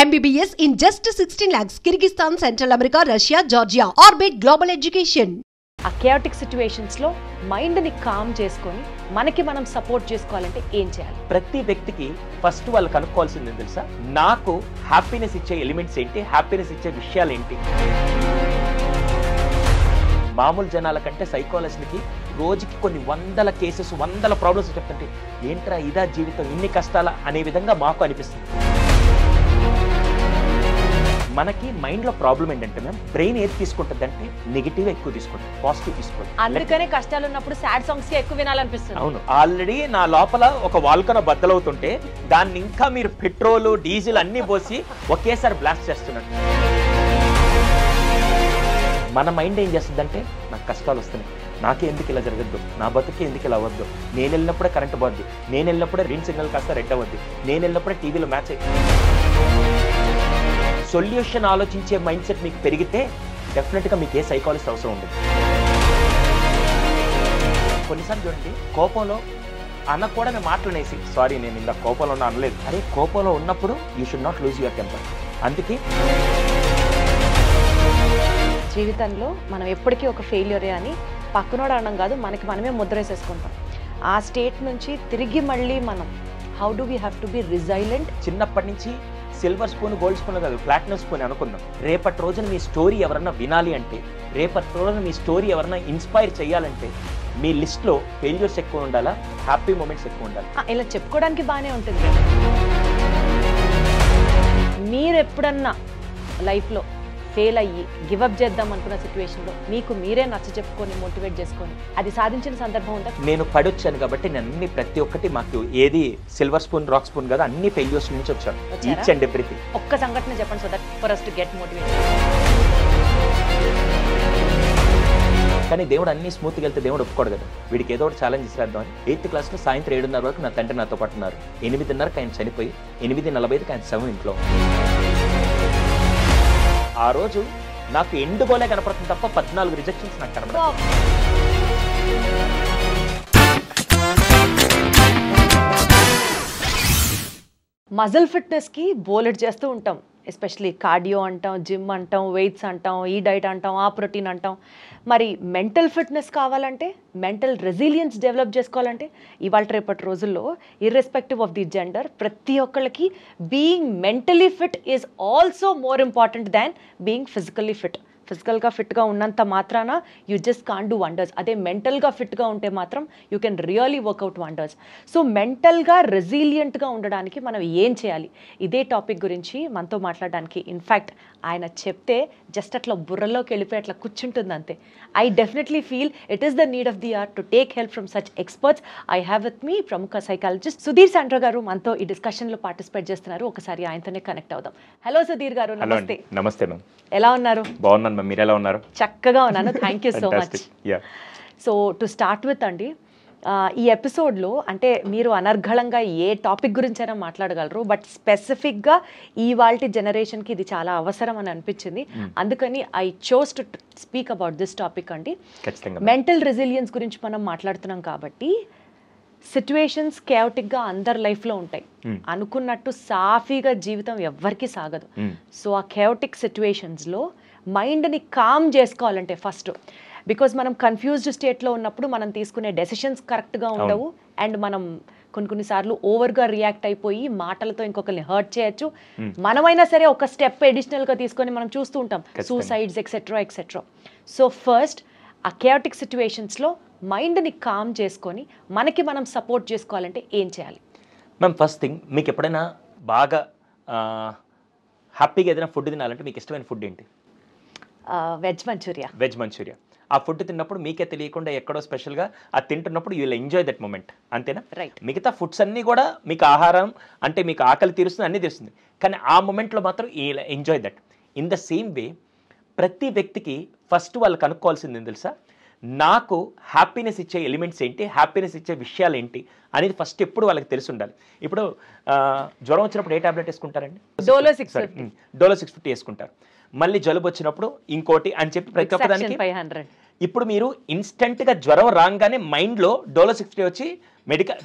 MBBS in just 16 lakhs. Kyrgyzstan, Central America, Russia, Georgia. Orbit Global Education. ఆ chaotic సిచ్యువేషన్స్లో మైండ్ని com చేసుకొని మనకి మనం సపోర్ట్ చేసుకోవాలంటే ఏం చేయాలి? ప్రతి వ్యక్తికి ఫస్ట్ వాళ్ళు కనుక్కోవాల్సింది తెలుసా, నాకు హ్యాపీనెస్ ఇచ్చే ఎలిమెంట్స్ ఏంటి, హ్యాపీనెస్ ఇచ్చే విషయాలు ఏంటి. మామూలు జనాల కంటే సైకాలజిస్ట్కి రోజుకి కొన్ని వందల కేసెస్, వందల ప్రాబ్లమ్స్ చెప్తుంటే ఏంట్రా ఇదా జీవితం, ఇన్ని కష్టాల అనే విధంగా మాకు అనిపిస్తుంది. మనకి మైండ్లో ప్రాబ్లం ఏంటంటే మ్యామ్, బ్రెయిన్ ఏది తీసుకుంటుంది అంటే నెగిటివ్ ఎక్కువ తీసుకుంటుంది, పాజిటివ్ తీసుకోవాలి. అందుకనే కష్టాలు ఉన్నప్పుడు సాడ్ సాంగ్స్ ఎక్కువ వినాలనిపిస్తుంది. అవును, ఆల్రెడీ నా లోపల ఒక వాల్కనో బద్దలవుతుంటే దాన్ని ఇంకా మీరు పెట్రోల్ డీజిల్ అన్ని పోసి ఒకేసారి బ్లాస్ట్ చేస్తున్నారు. మన మైండ్ ఏం చేస్తుందంటే, నాకు కష్టాలు వస్తున్నాయి, నాకే ఎందుకు ఇలా జరగద్దు, నా బతుకే ఎందుకు ఇలా అవ్వద్దు, నేను వెళ్ళినప్పుడే కరెంట్ పోద్ది, నేను వెళ్ళినప్పుడే గ్రీన్ సిగ్నల్ కాస్త రెడ్ అవ్వద్ది, నేను వెళ్ళినప్పుడే టీవీలో మ్యాచ్ సొల్యూషన్ ఆలోచించే మైండ్ సెట్ మీకు పెరిగితే డెఫినెట్గా మీకు ఏ సైకాలజిస్ట్ అవసరం ఉండదు. కొన్నిసార్లు చూడండి, కోపంలో అనకూడని మాటలనేసి, సారీ నేను ఇలా కోపంలో ఉన్నా అనలేదు, అరే కోపంలో ఉన్నప్పుడు you should not lose your temper. అందుకే జీవితంలో మనం ఎప్పటికీ ఒక ఫెయిల్యూరే అని పక్కనోడు అనడం కాదు, మనకి మనమే ముద్రేసేసుకుంటాం. ఆ స్టేట్ నుంచి తిరిగి మళ్ళీ మనం how do we have to be resilient. చిన్నప్పటి నుంచి సిల్వర్ స్పూన్, గోల్డ్ స్పూన్ కాదు, ప్లాటినం స్పూన్ అనుకుందాం. రేపటి రోజున మీ స్టోరీ ఎవరన్నా వినాలి అంటే, రేపటి రోజున మీ స్టోరీ ఎవరన్నా ఇన్స్పైర్ చేయాలంటే మీ లిస్ట్లో ఫెయిల్యూర్స్ ఎక్కువ ఉండాలా, హ్యాపీ మూమెంట్స్ ఎక్కువ ఉండాలి. ఇలా చెప్పుకోవడానికి బాగానే ఉంటుంది. మీరు ఎప్పుడన్నా లైఫ్లో ఫెయిల్ అయ్యి గివప్ చేద్దాం అనుకున్న సిచ్యువేషన్లో మీకు మీరే నచ్చ చెప్పుకొని మోటివేట్ చేసుకొని అది సాధించిన సందర్భం ఉందా? నేను పడొచ్చాను కాబట్టి నేను అన్ని ప్రతి ఒక్కటి, మాకు ఏది సిల్వర్ స్పూన్ రాక్ స్పూన్ కదా, అన్ని ఫెయిల్యూర్స్ నుంచి వచ్చాను. Each and everything. ఒక్క సంఘటన చెప్పండి, so that for us to get motivated. కానీ దేవుడు అన్ని స్మూత్గా వెళ్తే దేవుడు ఒప్పుకోడు కదా, వీడికి ఏదో ఒకటి ఛాలెంజ్ ఇస్తాను. 8th క్లాస్లో సాయంత్రం 7:30 వరకు నా తండ్రి నాతో పాటు ఉన్నారు. 8:30కి ఆయన చనిపోయి 8:45కి ఆయన శవం ఇంట్లో. ఆ రోజు నాకు ఎండ్ గోలే కనపడుతుంది తప్ప 14 రిజెక్షన్స్ నాకు కనపడదు. మజిల్ ఫిట్నెస్కి బోలెట్ చేస్తూ ఉంటాం, ఎస్పెషలీ కార్డియో అంటాం, జిమ్ అంటాం, వెయిట్స్ అంటాం, ఈ డైట్ అంటాం, ఆ ప్రోటీన్ అంటాం. మరి మెంటల్ ఫిట్నెస్ కావాలంటే, మెంటల్ రెసిలియన్స్ డెవలప్ చేసుకోవాలంటే ఇవాళ రేపటి రోజుల్లో ఇర్రెస్పెక్టివ్ ఆఫ్ ది జెండర్ ప్రతి ఒక్కళ్ళకి being mentally fit is also more important than being physically fit. ఫిజికల్గా ఫిట్గా ఉన్నంత మాత్రాన you just can't do wonders. అదే మెంటల్గా ఫిట్గా ఉంటే మాత్రం you can really work out wonders. So మెంటల్గా రెసిలియంట్గా ఉండడానికి మనం ఏం చేయాలి, ఇదే టాపిక్ గురించి మనతో మాట్లాడడానికి ఇన్ఫ్యాక్ట్ ఆయన చెప్తే జస్ట్ అట్లా బుర్రలోకి వెళ్ళిపోయి అట్లా కూర్చుంటుంది అంతే. I definitely feel it is the need of the hour to take help from such experts. I have with me ప్రముఖ సైకాలజిస్ట్ సుధీర్ సాండ్రో గారు మనతో ఈ డిస్కషన్లో పార్టిసిపేట్ చేస్తున్నారు. ఒకసారి ఆయనతోనే కనెక్ట్ అవుదాం. హలో సుధీర్ గారు, నమస్తే. నమస్తే మ్యామ్. ఎలా ఉన్నారు? బాగున్నాను మ్యామ్, మీరు ఎలా ఉన్నారు? చక్కగా ఉన్నాను, thank you so much. So to start with అండి, ఈ ఎపిసోడ్లో అంటే మీరు అనర్గళంగా ఏ టాపిక్ గురించైనా మాట్లాడగలరు, బట్ స్పెసిఫిక్గా ఇవాల్టి జనరేషన్కి ఇది చాలా అవసరం అని అనిపించింది. అందుకని I chose to speak about this topic అండి. మెంటల్ రెసిలియన్స్ గురించి మనం మాట్లాడుతున్నాం కాబట్టి సిచ్యువేషన్స్ కేవటిక్గా అందరి లైఫ్లో ఉంటాయి. అనుకున్నట్టు సాఫీగా జీవితం ఎవ్వరికీ సాగదు. సో ఆ కేవటిక్ సిచ్యువేషన్స్లో మైండ్ని కామ్ చేసుకోవాలంటే ఫస్ట్, బికాజ్ మనం కన్ఫ్యూజ్డ్ స్టేట్లో ఉన్నప్పుడు మనం తీసుకునే డెసిషన్స్ కరెక్ట్గా ఉండవు, అండ్ మనం కొన్నిసార్లు ఓవర్గా రియాక్ట్ అయిపోయి మాటలతో ఇంకొకరిని హర్ట్ చేయొచ్చు. మనమైనా సరే ఒక స్టెప్ అడిషనల్గా తీసుకొని మనం చూస్తూ ఉంటాం, suicides etcetera etcetera. So first ఆ కేయాటిక్ సిచ్యువేషన్స్లో మైండ్ని కామ్ చేసుకొని మనకి మనం సపోర్ట్ చేసుకోవాలంటే ఏం చేయాలి? మ్యామ్, ఫస్ట్ థింగ్, మీకు ఎప్పుడైనా బాగా హ్యాపీగా ఏదైనా ఫుడ్ తినాలంటే మీకు ఇష్టమైన ఫుడ్ ఏంటి? Veg Manchurian. Veg Manchurian. ఆ ఫుడ్ తిన్నప్పుడు మీకే తెలియకుండా ఎక్కడో స్పెషల్గా అది తింటున్నప్పుడు you will enjoy that moment, అంతేనా? రైట్. మిగతా ఫుడ్స్ అన్నీ కూడా మీకు ఆహారం అంటే మీకు ఆకలి తీరుస్తుంది, అన్నీ తీరుస్తుంది, కానీ ఆ మూమెంట్లో మాత్రం you will enjoy that. In the same way ప్రతి వ్యక్తికి ఫస్ట్ వాళ్ళు కనుక్కోవాల్సింది తెలుసా, నాకు హ్యాపీనెస్ ఇచ్చే ఎలిమెంట్స్ ఏంటి, హ్యాపీనెస్ ఇచ్చే విషయాలు ఏంటి అనేది ఫస్ట్ ఎప్పుడు వాళ్ళకి తెలిసి ఉండాలి. ఇప్పుడు జ్వరం వచ్చినప్పుడు ఏ టాబ్లెట్ వేసుకుంటారండి? డోలో 650 వేసుకుంటారు. మళ్ళీ జలుబు వచ్చినప్పుడు ఇంకోటి అని చెప్పి ప్రతి ఒక్కదానికి 500. ఇప్పుడు మీరు ఇన్స్టెంట్గా జ్వరం రాగానే మైండ్లో డోలో 650 వచ్చి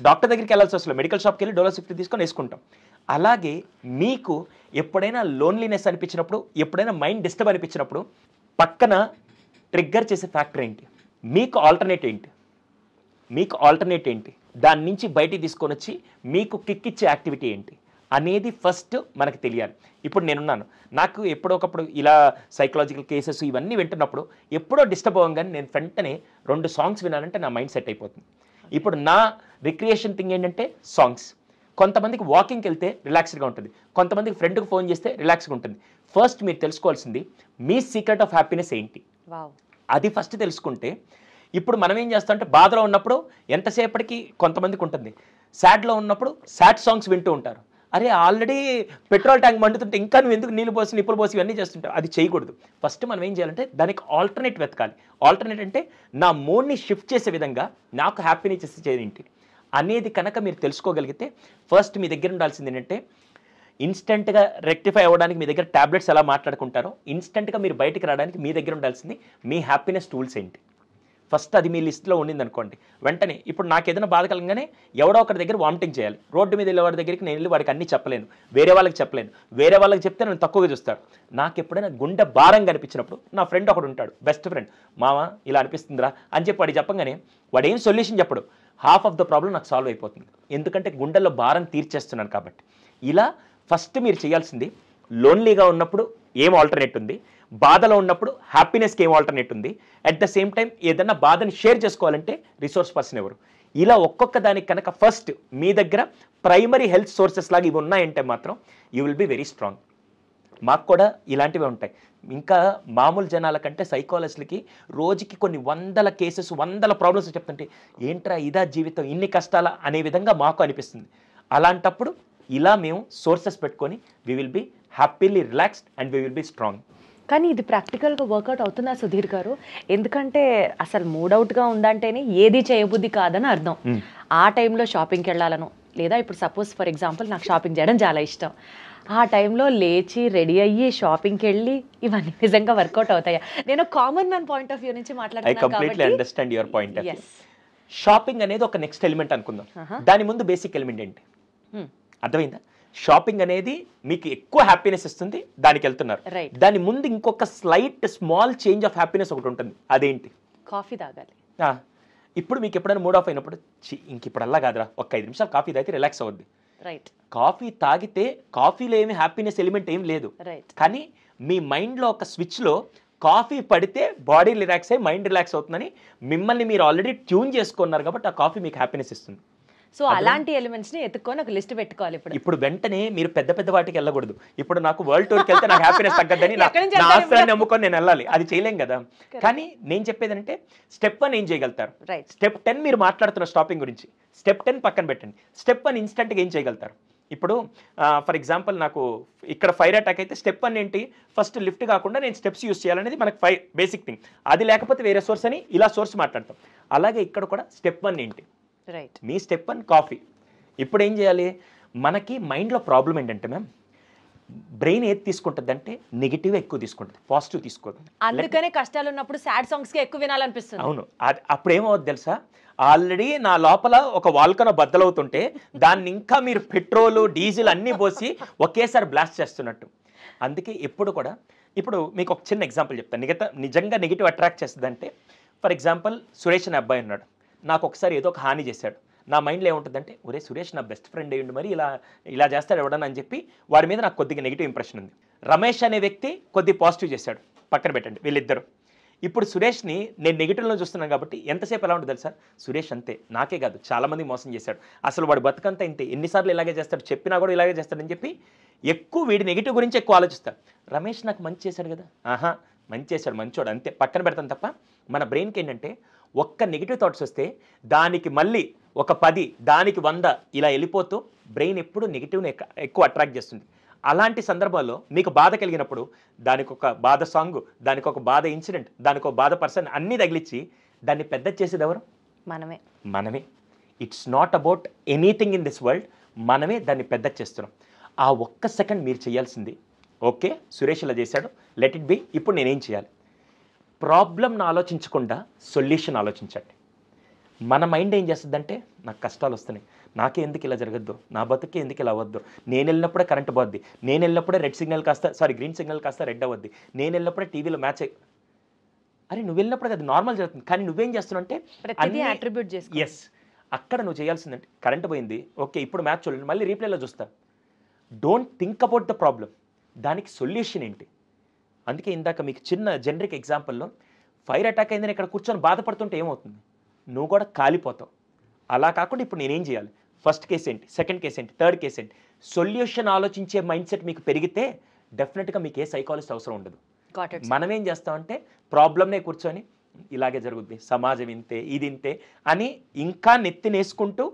డాక్టర్ దగ్గరికి వెళ్ళాల్సి వస్తుంది, మెడికల్ షాప్కి వెళ్ళి డోలో 650 తీసుకొని వేసుకుంటాం. అలాగే మీకు ఎప్పుడైనా లోన్లీనెస్ అనిపించినప్పుడు, ఎప్పుడైనా మైండ్ డిస్టర్బ్ అనిపించినప్పుడు పక్కన ట్రిగ్గర్ చేసే ఫ్యాక్టర్ ఏంటి, మీకు ఆల్టర్నేట్ ఏంటి, దాని నుంచి బయటికి తీసుకొని వచ్చి మీకు కిక్ ఇచ్చే యాక్టివిటీ ఏంటి అనేది ఫస్ట్ మనకు తెలియాలి. ఇప్పుడు నేనున్నాను, నాకు ఎప్పుడో ఒకప్పుడు ఇలా సైకలాజికల్ కేసెస్ ఇవన్నీ వింటున్నప్పుడు ఎప్పుడో డిస్టర్బ్ అవ్వగానే నేను వెంటనే 2 సాంగ్స్ వినాలంటే నా మైండ్ సెట్ అయిపోతుంది. ఇప్పుడు నా రిక్రియేషన్ థింగ్ ఏంటంటే సాంగ్స్. కొంతమందికి వాకింగ్కి వెళ్తే రిలాక్స్డ్గా ఉంటుంది, కొంతమందికి ఫ్రెండ్కి ఫోన్ చేస్తే రిలాక్స్గా ఉంటుంది. ఫస్ట్ మీరు తెలుసుకోవాల్సింది మీ సీక్రెట్ ఆఫ్ హ్యాపీనెస్ ఏంటి, అది ఫస్ట్ తెలుసుకుంటే. ఇప్పుడు మనం ఏం చేస్తాం అంటే బాధలో ఉన్నప్పుడు ఎంతసేపటికి కొంతమందికి ఉంటుంది, సాడ్లో ఉన్నప్పుడు సాడ్ సాంగ్స్ వింటూ ఉంటారు. అరే ఆల్రెడీ పెట్రోల్ ట్యాంక్ మండుతుంటే ఇంకా నువ్వు ఎందుకు నీళ్ళు పోసి నిప్పులు పోసి ఇవన్నీ చేస్తుంటావు, అది చేయకూడదు. ఫస్ట్ మనం ఏం చేయాలంటే దానికి ఆల్టర్నేట్ వెతకాలి. ఆల్టర్నేట్ అంటే నా మూడ్ని షిఫ్ట్ చేసే విధంగా నాకు హ్యాపీనెస్ ఇచ్చేది ఏంటి అనేది కనుక మీరు తెలుసుకోగలిగితే ఫస్ట్ మీ దగ్గర ఉండాల్సింది ఏంటంటే ఇన్స్టెంట్గా రెక్టిఫై అవ్వడానికి మీ దగ్గర ట్యాబ్లెట్స్ ఎలా మాట్లాడుకుంటారో ఇన్స్టెంట్గా మీరు బయటికి రావడానికి మీ దగ్గర ఉండాల్సింది మీ హ్యాపీనెస్ టూల్స్ ఏంటి. ఫస్ట్ అది మీ లిస్ట్లో ఉండింది అనుకోండి, వెంటనే ఇప్పుడు నాకు ఏదైనా బాధ కలగానే ఎవడో ఒకరి దగ్గర వామిటింగ్ చేయాలి. రోడ్డు మీద వెళ్ళే వాడి దగ్గరికి నేను వెళ్ళి వాడికి అన్నీ చెప్పలేను, వేరే వాళ్ళకి చెప్పలేను. వేరే వాళ్ళకి చెప్తే నన్ను తక్కువగా చూస్తాడు. నాకు ఎప్పుడైనా గుండె భారంగా అనిపించినప్పుడు నా ఫ్రెండ్ ఒకడు ఉంటాడు, బెస్ట్ ఫ్రెండ్, మామ ఇలా అనిపిస్తుందిరా అని చెప్పి వాడికి చెప్పగానే వాడు ఏం సొల్యూషన్ చెప్పడు, హాఫ్ ఆఫ్ ద ప్రాబ్లం నాకు సాల్వ్ అయిపోతుంది. ఎందుకంటే గుండెల్లో భారం తీర్చేస్తున్నాను కాబట్టి. ఇలా ఫస్ట్ మీరు చేయాల్సింది లోన్లీగా ఉన్నప్పుడు ఏం ఆల్టర్నేట్ ఉంది, బాధలో ఉన్నప్పుడు హ్యాపీనెస్కి ఏం ఆల్టర్నేట్ ఉంది, అట్ ద సేమ్ టైం ఏదన్నా బాధని షేర్ చేసుకోవాలంటే రిసోర్స్ పర్సన్ ఎవరు. ఇలా ఒక్కొక్క దానికి కనుక ఫస్ట్ మీ దగ్గర ప్రైమరీ హెల్త్ సోర్సెస్ లాగా ఇవి ఉన్నాయంటే మాత్రం you will be very strong. మాకు కూడా ఇలాంటివే ఉంటాయి. ఇంకా మామూలు జనాల కంటే సైకాలజిస్ట్లకి రోజుకి కొన్ని 100 కేసెస్ 100 ప్రాబ్లమ్స్ చెప్తుంటే ఏంట్రా ఇదా జీవితం ఇన్ని కష్టాలా అనే విధంగా మాకు అనిపిస్తుంది. అలాంటప్పుడు ఇలా మేము సోర్సెస్ పెట్టుకొని we will B happily relaxed and we will be strong. కానీ ఇది ప్రాక్టికల్గా వర్కౌట్ అవుతుందా సుధీర్ గారు? ఎందుకంటే అసలు మూడౌట్గా ఉందంటేనే ఏది చేయబుద్ధి కాదని అర్థం. ఆ టైంలో షాపింగ్కి వెళ్ళాలను, లేదా ఇప్పుడు సపోజ్ ఫర్ ఎగ్జాంపుల్ నాకు షాపింగ్ చేయడం చాలా ఇష్టం, ఆ టైంలో లేచి రెడీ అయ్యి షాపింగ్కి వెళ్ళి ఇవన్నీ నిజంగా వర్కౌట్ అవుతాయా? నేను common man point of view నుంచి మాట్లాడుతున్నాను. షాపింగ్ అనేది ఒక నెక్స్ట్ ఎలిమెంట్ అనుకుందాం, దాని ముందు బేసిక్ ఎలిమెంట్ ఏంటి అర్థమైందా? షాపింగ్ అనేది మీకు ఎక్కువ హ్యాపీనెస్ ఇస్తుంది, దానికి వెళ్తున్నారు. దాని ముందు ఇంకొక స్మాల్ చేంజ్ ఆఫ్ హ్యాపీనెస్ ఒకటి ఉంటుంది, అదేంటి? కాఫీ తాగాలి. ఇప్పుడు మీకు ఎప్పుడైనా మూడ్ ఆఫ్ అయినప్పుడు ఇంక ఇప్పుడు అలా కాదురా ఒక 5 నిమిషాలు కాఫీ తాగితే రిలాక్స్ అవుద్ది. కాఫీ తాగితే కాఫీలో ఏమి హ్యాపీనెస్ ఎలిమెంట్ ఏం లేదు, కానీ మీ మైండ్లో ఒక స్విచ్లో కాఫీ పడితే బాడీ రిలాక్స్ అయ్యి మైండ్ రిలాక్స్ అవుతుందని మిమ్మల్ని మీరు ఆల్రెడీ ట్యూన్ చేసుకున్నారు కాబట్టి ఆ కాఫీ మీకు హ్యాపీనెస్ ఇస్తుంది. సో అలాంటి ఎలిమెంట్స్ ని ఎత్తుకొని ఒక లిస్ట్ పెట్టుకోవాలి. ఇప్పుడు వెంటనే మీరు పెద్ద వాటికి వెళ్ళకూడదు. ఇప్పుడు నాకు వరల్డ్ టూర్కి వెళ్తే నాకు హ్యాపీనెస్ తగ్గద్దని నా ఆస్తిని నమ్ముకొని నేను వెళ్ళాలి, అది చేయలేం కదా. కానీ నేను చెప్పేది అంటే స్టెప్ 1 ఏం చేయగలుగుతారు, స్టెప్ 10 మీరు మాట్లాడుతున్న షాపింగ్ గురించి, స్టెప్ 10 పక్కన పెట్టండి, స్టెప్ 1 ఇన్స్టెంట్గా ఏం చేయగలుగుతారు. ఇప్పుడు ఫర్ ఎగ్జాంపుల్ నాకు ఇక్కడ ఫైర్ అటాక్ అయితే స్టెప్ 1 ఏంటి, ఫస్ట్ లిఫ్ట్ కాకుండా నేను స్టెప్స్ యూస్ చేయాలనేది మనకు బేసిక్ థింగ్. అది లేకపోతే వేరే సోర్స్ అని ఇలా సోర్స్ మాట్లాడతాం. అలాగే ఇక్కడ కూడా స్టెప్ 1 ఏంటి, మీ స్టెప్ 1 కాఫీ. ఇప్పుడు ఏం చేయాలి, మనకి మైండ్లో ప్రాబ్లం ఏంటంటే మ్యామ్ బ్రెయిన్ ఏది తీసుకుంటుంది అంటే నెగిటివ్ ఎక్కువ తీసుకుంటుంది, పాజిటివ్ తీసుకోదు. అందుకనే కష్టాలు ఉన్నప్పుడు సాడ్ సాంగ్స్కి ఎక్కువ వినాలనిపిస్తుంది. అవును, అప్పుడు ఏమవుతుంది తెలుసా, ఆల్రెడీ నా లోపల ఒక వాల్కనో బద్దలవుతుంటే దాన్ని ఇంకా మీరు పెట్రోలు డీజిల్ అన్నీ పోసి ఒకేసారి బ్లాస్ట్ చేస్తున్నట్టు. అందుకే ఎప్పుడు కూడా, ఇప్పుడు మీకు ఒక చిన్న ఎగ్జాంపుల్ చెప్తాను, నిజంగా నెగిటివ్ అట్రాక్ట్ చేస్తుంది అంటే, ఫర్ ఎగ్జాంపుల్ సురేష్ అనే అబ్బాయి ఉన్నాడు, నాకు ఒకసారి ఏదో ఒక హాని చేశాడు. నా మైండ్లో ఏముంటుందంటే ఒరే సురేష్ నా బెస్ట్ ఫ్రెండ్ అయ్యిండు, మరి ఇలా చేస్తాడు ఎవడని అని చెప్పి వాడి మీద నాకు కొద్దిగా నెగిటివ్ ఇంప్రెషన్ ఉంది. రమేష్ అనే వ్యక్తి కొద్ది పాజిటివ్ చేశాడు, పక్కన పెట్టండి వీళ్ళిద్దరు. ఇప్పుడు సురేష్ని నేను నెగిటివ్లో చూస్తున్నాను కాబట్టి ఎంతసేపు ఎలా ఉంటుంది తెలుసా, సురేష్ అంతే, నాకే కాదు చాలామంది మోసం చేశాడు, అసలు వాడు బతుకంతా ఇంతే, ఎన్నిసార్లు ఇలాగే చేస్తాడు, చెప్పినా కూడా ఇలాగే చేస్తాడని చెప్పి ఎక్కువ వీడి నెగిటివ్ గురించి ఎక్కువ ఆలోచిస్తాడు. రమేష్ నాకు మంచి చేశాడు కదా, మంచి చేశాడు, మంచోడు, అంతే పక్కన పెడతాను తప్ప మన బ్రెయిన్కి ఏంటంటే ఒక్క నెగిటివ్ థాట్స్ వస్తే దానికి మళ్ళీ ఒక 10, దానికి 100 ఇలా వెళ్ళిపోతూ బ్రెయిన్ ఎప్పుడు నెగిటివ్ని ఎక్కువ అట్రాక్ట్ చేస్తుంది. అలాంటి సందర్భాల్లో మీకు బాధ కలిగినప్పుడు దానికి ఒక బాధ సాంగ్, దానికి ఒక బాధ ఇన్సిడెంట్, దానికి ఒక బాధ పర్సన్ అన్నీ తగిలిచ్చి దాన్ని పెద్ద చేసేది ఎవరు? మనమే. It's not about anything in this world, మనమే దాన్ని పెద్ద చేస్తున్నాం. ఆ ఒక్క సెకండ్ మీరు చేయాల్సింది, ఓకే సురేష్ ఇలా చేశాడు, లెట్ ఇట్ బి, ఇప్పుడు నేనేం చేయాలి? ప్రాబ్లంను ఆలోచించకుండా సొల్యూషన్ ఆలోచించండి. మన మైండ్ ఏం చేస్తుందంటే నాకు కష్టాలు వస్తున్నాయి, నాకే ఎందుకు ఇలా జరగద్దు, నా బతుకే ఎందుకు ఇలా అవ్వద్దు, నేను వెళ్ళినప్పుడే కరెంట్ పోద్ది, నేను వెళ్ళినప్పుడే గ్రీన్ సిగ్నల్ కాస్త రెడ్ అవ్వద్ది, నేను వెళ్ళినప్పుడే టీవీలో మ్యాచ్ అరే నువ్వు వెళ్ళినప్పుడు అది నార్మల్ జరుగుతుంది. కానీ నువ్వేం చేస్తున్నావు అంటే ఎస్ అక్కడ నువ్వు చేయాల్సిందంటే కరెంట్ పోయింది, ఓకే ఇప్పుడు మ్యాచ్ చూడండి, మళ్ళీ రీప్లేలో చూస్తా. Don't think about the problem, దానికి సొల్యూషన్ ఏంటి. అందుకే ఇందాక మీకు చిన్న జనరిక్ ఎగ్జాంపుల్లో ఫైర్ అటాక్ అయిందని ఇక్కడ కూర్చొని బాధపడుతుంటే ఏమవుతుంది, నువ్వు కూడా కాలిపోతావు. అలా కాకుండా ఇప్పుడు నేనేం చేయాలి, ఫస్ట్ కేసు ఏంటి, సెకండ్ కేసు ఏంటి, థర్డ్ కేసు ఏంటి, సొల్యూషన్ ఆలోచించే మైండ్ సెట్ మీకు పెరిగితే డెఫినెట్గా మీకు ఏ సైకాలజిస్ట్ అవసరం ఉండదు. మనం ఏం చేస్తామంటే ప్రాబ్లమ్నే కూర్చొని ఇలాగే జరుగుద్ది, సమాజం ఇంతే, ఇది ఇంతే అని ఇంకా నెత్తినేసుకుంటూ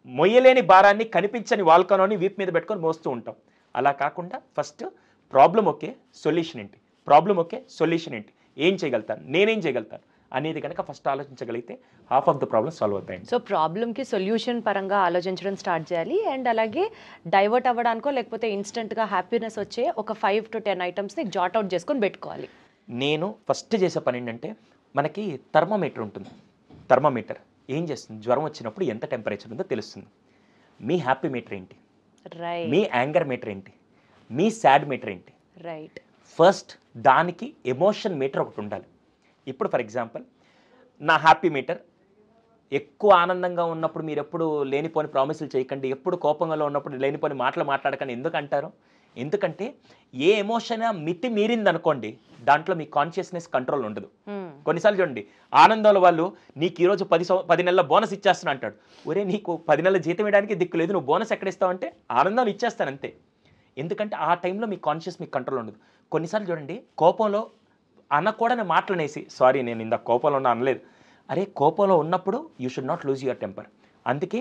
మొయ్యలేని భారాన్ని కనిపించని వాల్కనోని వీపు మీద పెట్టుకొని మోస్తూ ఉంటాం. అలా కాకుండా ఫస్ట్ ప్రాబ్లం ఓకే, సొల్యూషన్ ఏంటి, ప్రాబ్లం ఓకే, సొల్యూషన్ ఏంటి, ఏం చేయగలుగుతాను, నేనేం చేయగలుగుతాను అనేది కనుక ఫస్ట్ ఆలోచించగలిగితే half of the problem solve అవుతాయి. సో ప్రాబ్లమ్కి సొల్యూషన్ పరంగా ఆలోచించడం స్టార్ట్ చేయాలి. అండ్ అలాగే డైవర్ట్ అవ్వడానికో లేకపోతే ఇన్స్టెంట్గా హ్యాపీనెస్ వచ్చే ఒక 5 to 10 ఐటమ్స్ని జాట్ అవుట్ చేసుకొని పెట్టుకోవాలి. నేను ఫస్ట్ చేసే పని ఏంటంటే మనకి థర్మోమీటర్ ఉంటుంది. థర్మోమీటర్ ఏం చేస్తుంది, జ్వరం వచ్చినప్పుడు ఎంత టెంపరేచర్ ఉందో తెలుస్తుంది. మీ హ్యాపీ మీటర్ ఏంటి, మీ యాంగర్ మీటర్ ఏంటి, మీ సాడ్ మీటర్ ఏంటి, రైట్. ఫస్ట్ దానికి ఎమోషన్ మీటర్ ఒకటి ఉండాలి. ఇప్పుడు ఫర్ ఎగ్జాంపుల్ నా హ్యాపీ మీటర్ ఎక్కువ ఆనందంగా ఉన్నప్పుడు మీరు ఎప్పుడు లేనిపోని ప్రామిసులు చేయకండి, ఎప్పుడు కోపంగా ఉన్నప్పుడు లేనిపోని మాటలు మాట్లాడకండి. ఎందుకు అంటారు, ఎందుకంటే ఏ ఎమోషన్ మితి మీరిందనుకోండి దాంట్లో మీ కాన్షియస్నెస్ కంట్రోల్ ఉండదు. కొన్నిసార్లు చూడండి ఆనందంలో వాళ్ళు నీకు ఈరోజు 10 నెలల బోనస్ ఇచ్చేస్తున్నా అంటాడు. ఒరే నీకు 10 నెలల జీతం ఇవ్వడానికి దిక్కు లేదు, నువ్వు బోనస్ ఎక్కడ ఇస్తావు అంటే ఆనందంలో ఇచ్చేస్తాను అంతే. ఎందుకంటే ఆ టైంలో మీ కాన్షియస్ మీకు కంట్రోల్ ఉండదు. కొన్నిసార్లు చూడండి కోపంలో అనకూడని మాటలనేసి, సారీ నేను ఇంత కోపంలో ఉన్నా అనలేదు, అరే కోపంలో ఉన్నప్పుడు you should not lose your temper. అందుకే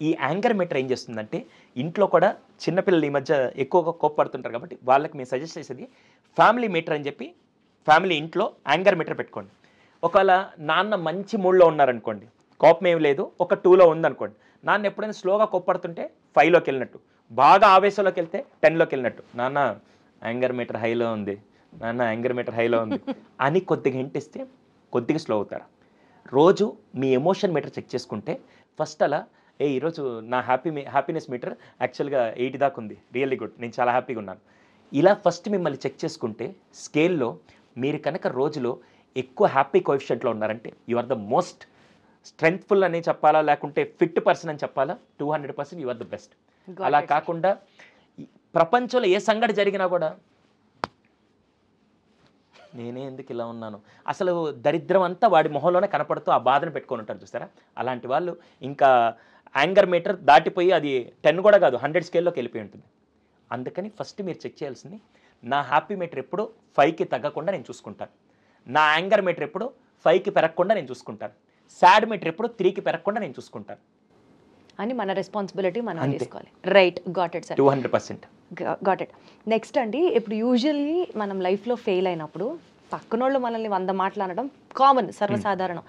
ఈ యాంగర్ మీటర్ ఏం చేస్తుందంటే ఇంట్లో కూడా చిన్నపిల్లలు ఈ మధ్య ఎక్కువగా కోపడుతుంటారు కాబట్టి వాళ్ళకి మేము సజెస్ట్ చేసేది ఫ్యామిలీ మీటర్ అని చెప్పి, ఫ్యామిలీ ఇంట్లో యాంగర్ మీటర్ పెట్టుకోండి. ఒకవేళ నాన్న మంచి మూడ్లో ఉన్నారనుకోండి, కోపం ఏమి లేదు, ఒక 2లో ఉందనుకోండి, నాన్న ఎప్పుడైనా స్లోగా కోపడుతుంటే 5లోకి వెళ్ళినట్టు, బాగా ఆవేశంలోకి వెళ్తే 10లోకి వెళ్ళినట్టు, నాన్న యాంగర్ మీటర్ హైలో ఉంది, నాన్న యాంగర్ మీటర్ హైలో ఉంది అని కొద్దిగా హింట్ ఇస్తే కొద్దిగా స్లో అవుతారు. రోజు మీ ఎమోషన్ మీటర్ చెక్ చేసుకుంటే ఫస్ట్ అలా ఈరోజు నా హ్యాపీనెస్ మీటర్ యాక్చువల్గా 80 దాకా ఉంది, రియల్లీ గుడ్, నేను చాలా హ్యాపీగా ఉన్నాను. ఇలా ఫస్ట్ మిమ్మల్ని చెక్ చేసుకుంటే స్కేల్లో మీరు కనుక రోజులో ఎక్కువ హ్యాపీ కోఎఫిషియంట్లో ఉన్నారంటే యు ఆర్ ద మోస్ట్ స్ట్రెంగ్త్ఫుల్ అని చెప్పాలా లేకుంటే ఫిట్ పర్సన్ అని చెప్పాలా, 200% యు ఆర్ ద బెస్ట్. అలా కాకుండా ప్రపంచంలో ఏ సంఘటన జరిగినా కూడా నేనే ఎందుకు ఇలా ఉన్నాను, అసలు దరిద్రం అంతా వాడి మొహంలోనే కనపడుతూ ఆ బాధను పెట్టుకొని ఉంటారు చూస్తారా, అలాంటి వాళ్ళు ఇంకా యాంగర్ మీటర్ దాటిపోయి అది 10 కూడా కాదు 100 స్కేల్లోకి వెళ్ళిపోయి ఉంటుంది. అందుకని ఫస్ట్ మీరు చెక్ చేయాల్సింది నా హ్యాపీ మీటర్ ఎప్పుడు 5కి తగ్గకుండా నేను చూసుకుంటాను, నా యాంగర్ మీటర్ ఎప్పుడు 5కి పెరగకుండా నేను చూసుకుంటాను, సాడ్ మీటర్ ఎప్పుడు 3కి పెరగకుండా నేను చూసుకుంటాను అని మన రెస్పాన్సిబిలిటీ మనం తీసుకోవాలి. Right, got it sir, 200%. Got it. Next అండి, ఇప్పుడు యూజువల్లీ మనం లైఫ్లో ఫెయిల్ అయినప్పుడు పక్కనోళ్ళు మనల్ని 100 మాటలు అనడం కామన్, సర్వసాధారణం.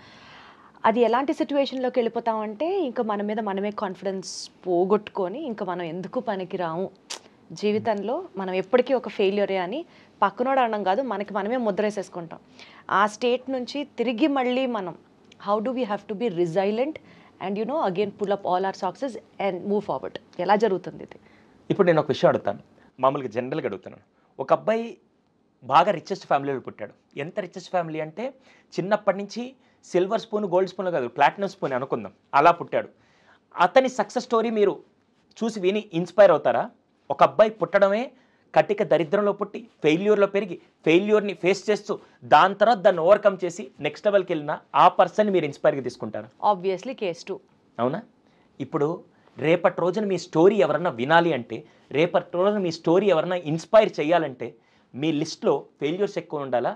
అది ఎలాంటి సిచ్యువేషన్లోకి వెళ్ళిపోతామంటే ఇంకా మన మీద మనమే కాన్ఫిడెన్స్ పోగొట్టుకొని ఇంకా మనం ఎందుకు పనికిరాము, జీవితంలో మనం ఎప్పటికీ ఒక ఫెయిల్యూరే అని పక్కనోడు అనడం కాదు మనకి మనమే ముద్రేసేసుకుంటాం. ఆ స్టేట్ నుంచి తిరిగి మళ్ళీ మనం how do we have to be resilient and again pull up all our success and move forward, ఎలా జరుగుతుంది ఇది? ఇప్పుడు నేను ఒక విషయం అడుగుతాను, మామూలుగా జనరల్గా అడుగుతున్నాను. ఒక అబ్బాయి బాగా రిచెస్ట్ ఫ్యామిలీలో పుట్టాడు. ఎంత రిచెస్ట్ ఫ్యామిలీ అంటే చిన్నప్పటి నుంచి సిల్వర్ స్పూన్ గోల్డ్ స్పూన్ కాదు ప్లాటినం స్పూన్ అనుకుందాం, అలా పుట్టాడు. అతని సక్సెస్ స్టోరీ మీరు చూసి విని ఇన్స్పైర్ అవుతారా? ఒక అబ్బాయి పుట్టడమే కటిక దరిద్రంలో పుట్టి ఫెయిల్యూర్లో పెరిగి ఫెయిల్యూర్ని ఫేస్ చేస్తూ దాని తర్వాత దాన్ని ఓవర్కమ్ చేసి నెక్స్ట్ లెవెల్కి వెళ్ళిన ఆ పర్సన్ని మీరు ఇన్స్పైర్గా తీసుకుంటారు? Obviously case 2. అవునా? ఇప్పుడు రేపటి రోజున మీ స్టోరీ ఎవరన్నా వినాలి అంటే, రేపటి రోజున మీ స్టోరీ ఎవరన్నా ఇన్స్పైర్ చేయాలంటే మీ లిస్ట్లో ఫెయిల్యూర్స్ ఎక్కువ ఉండాలా,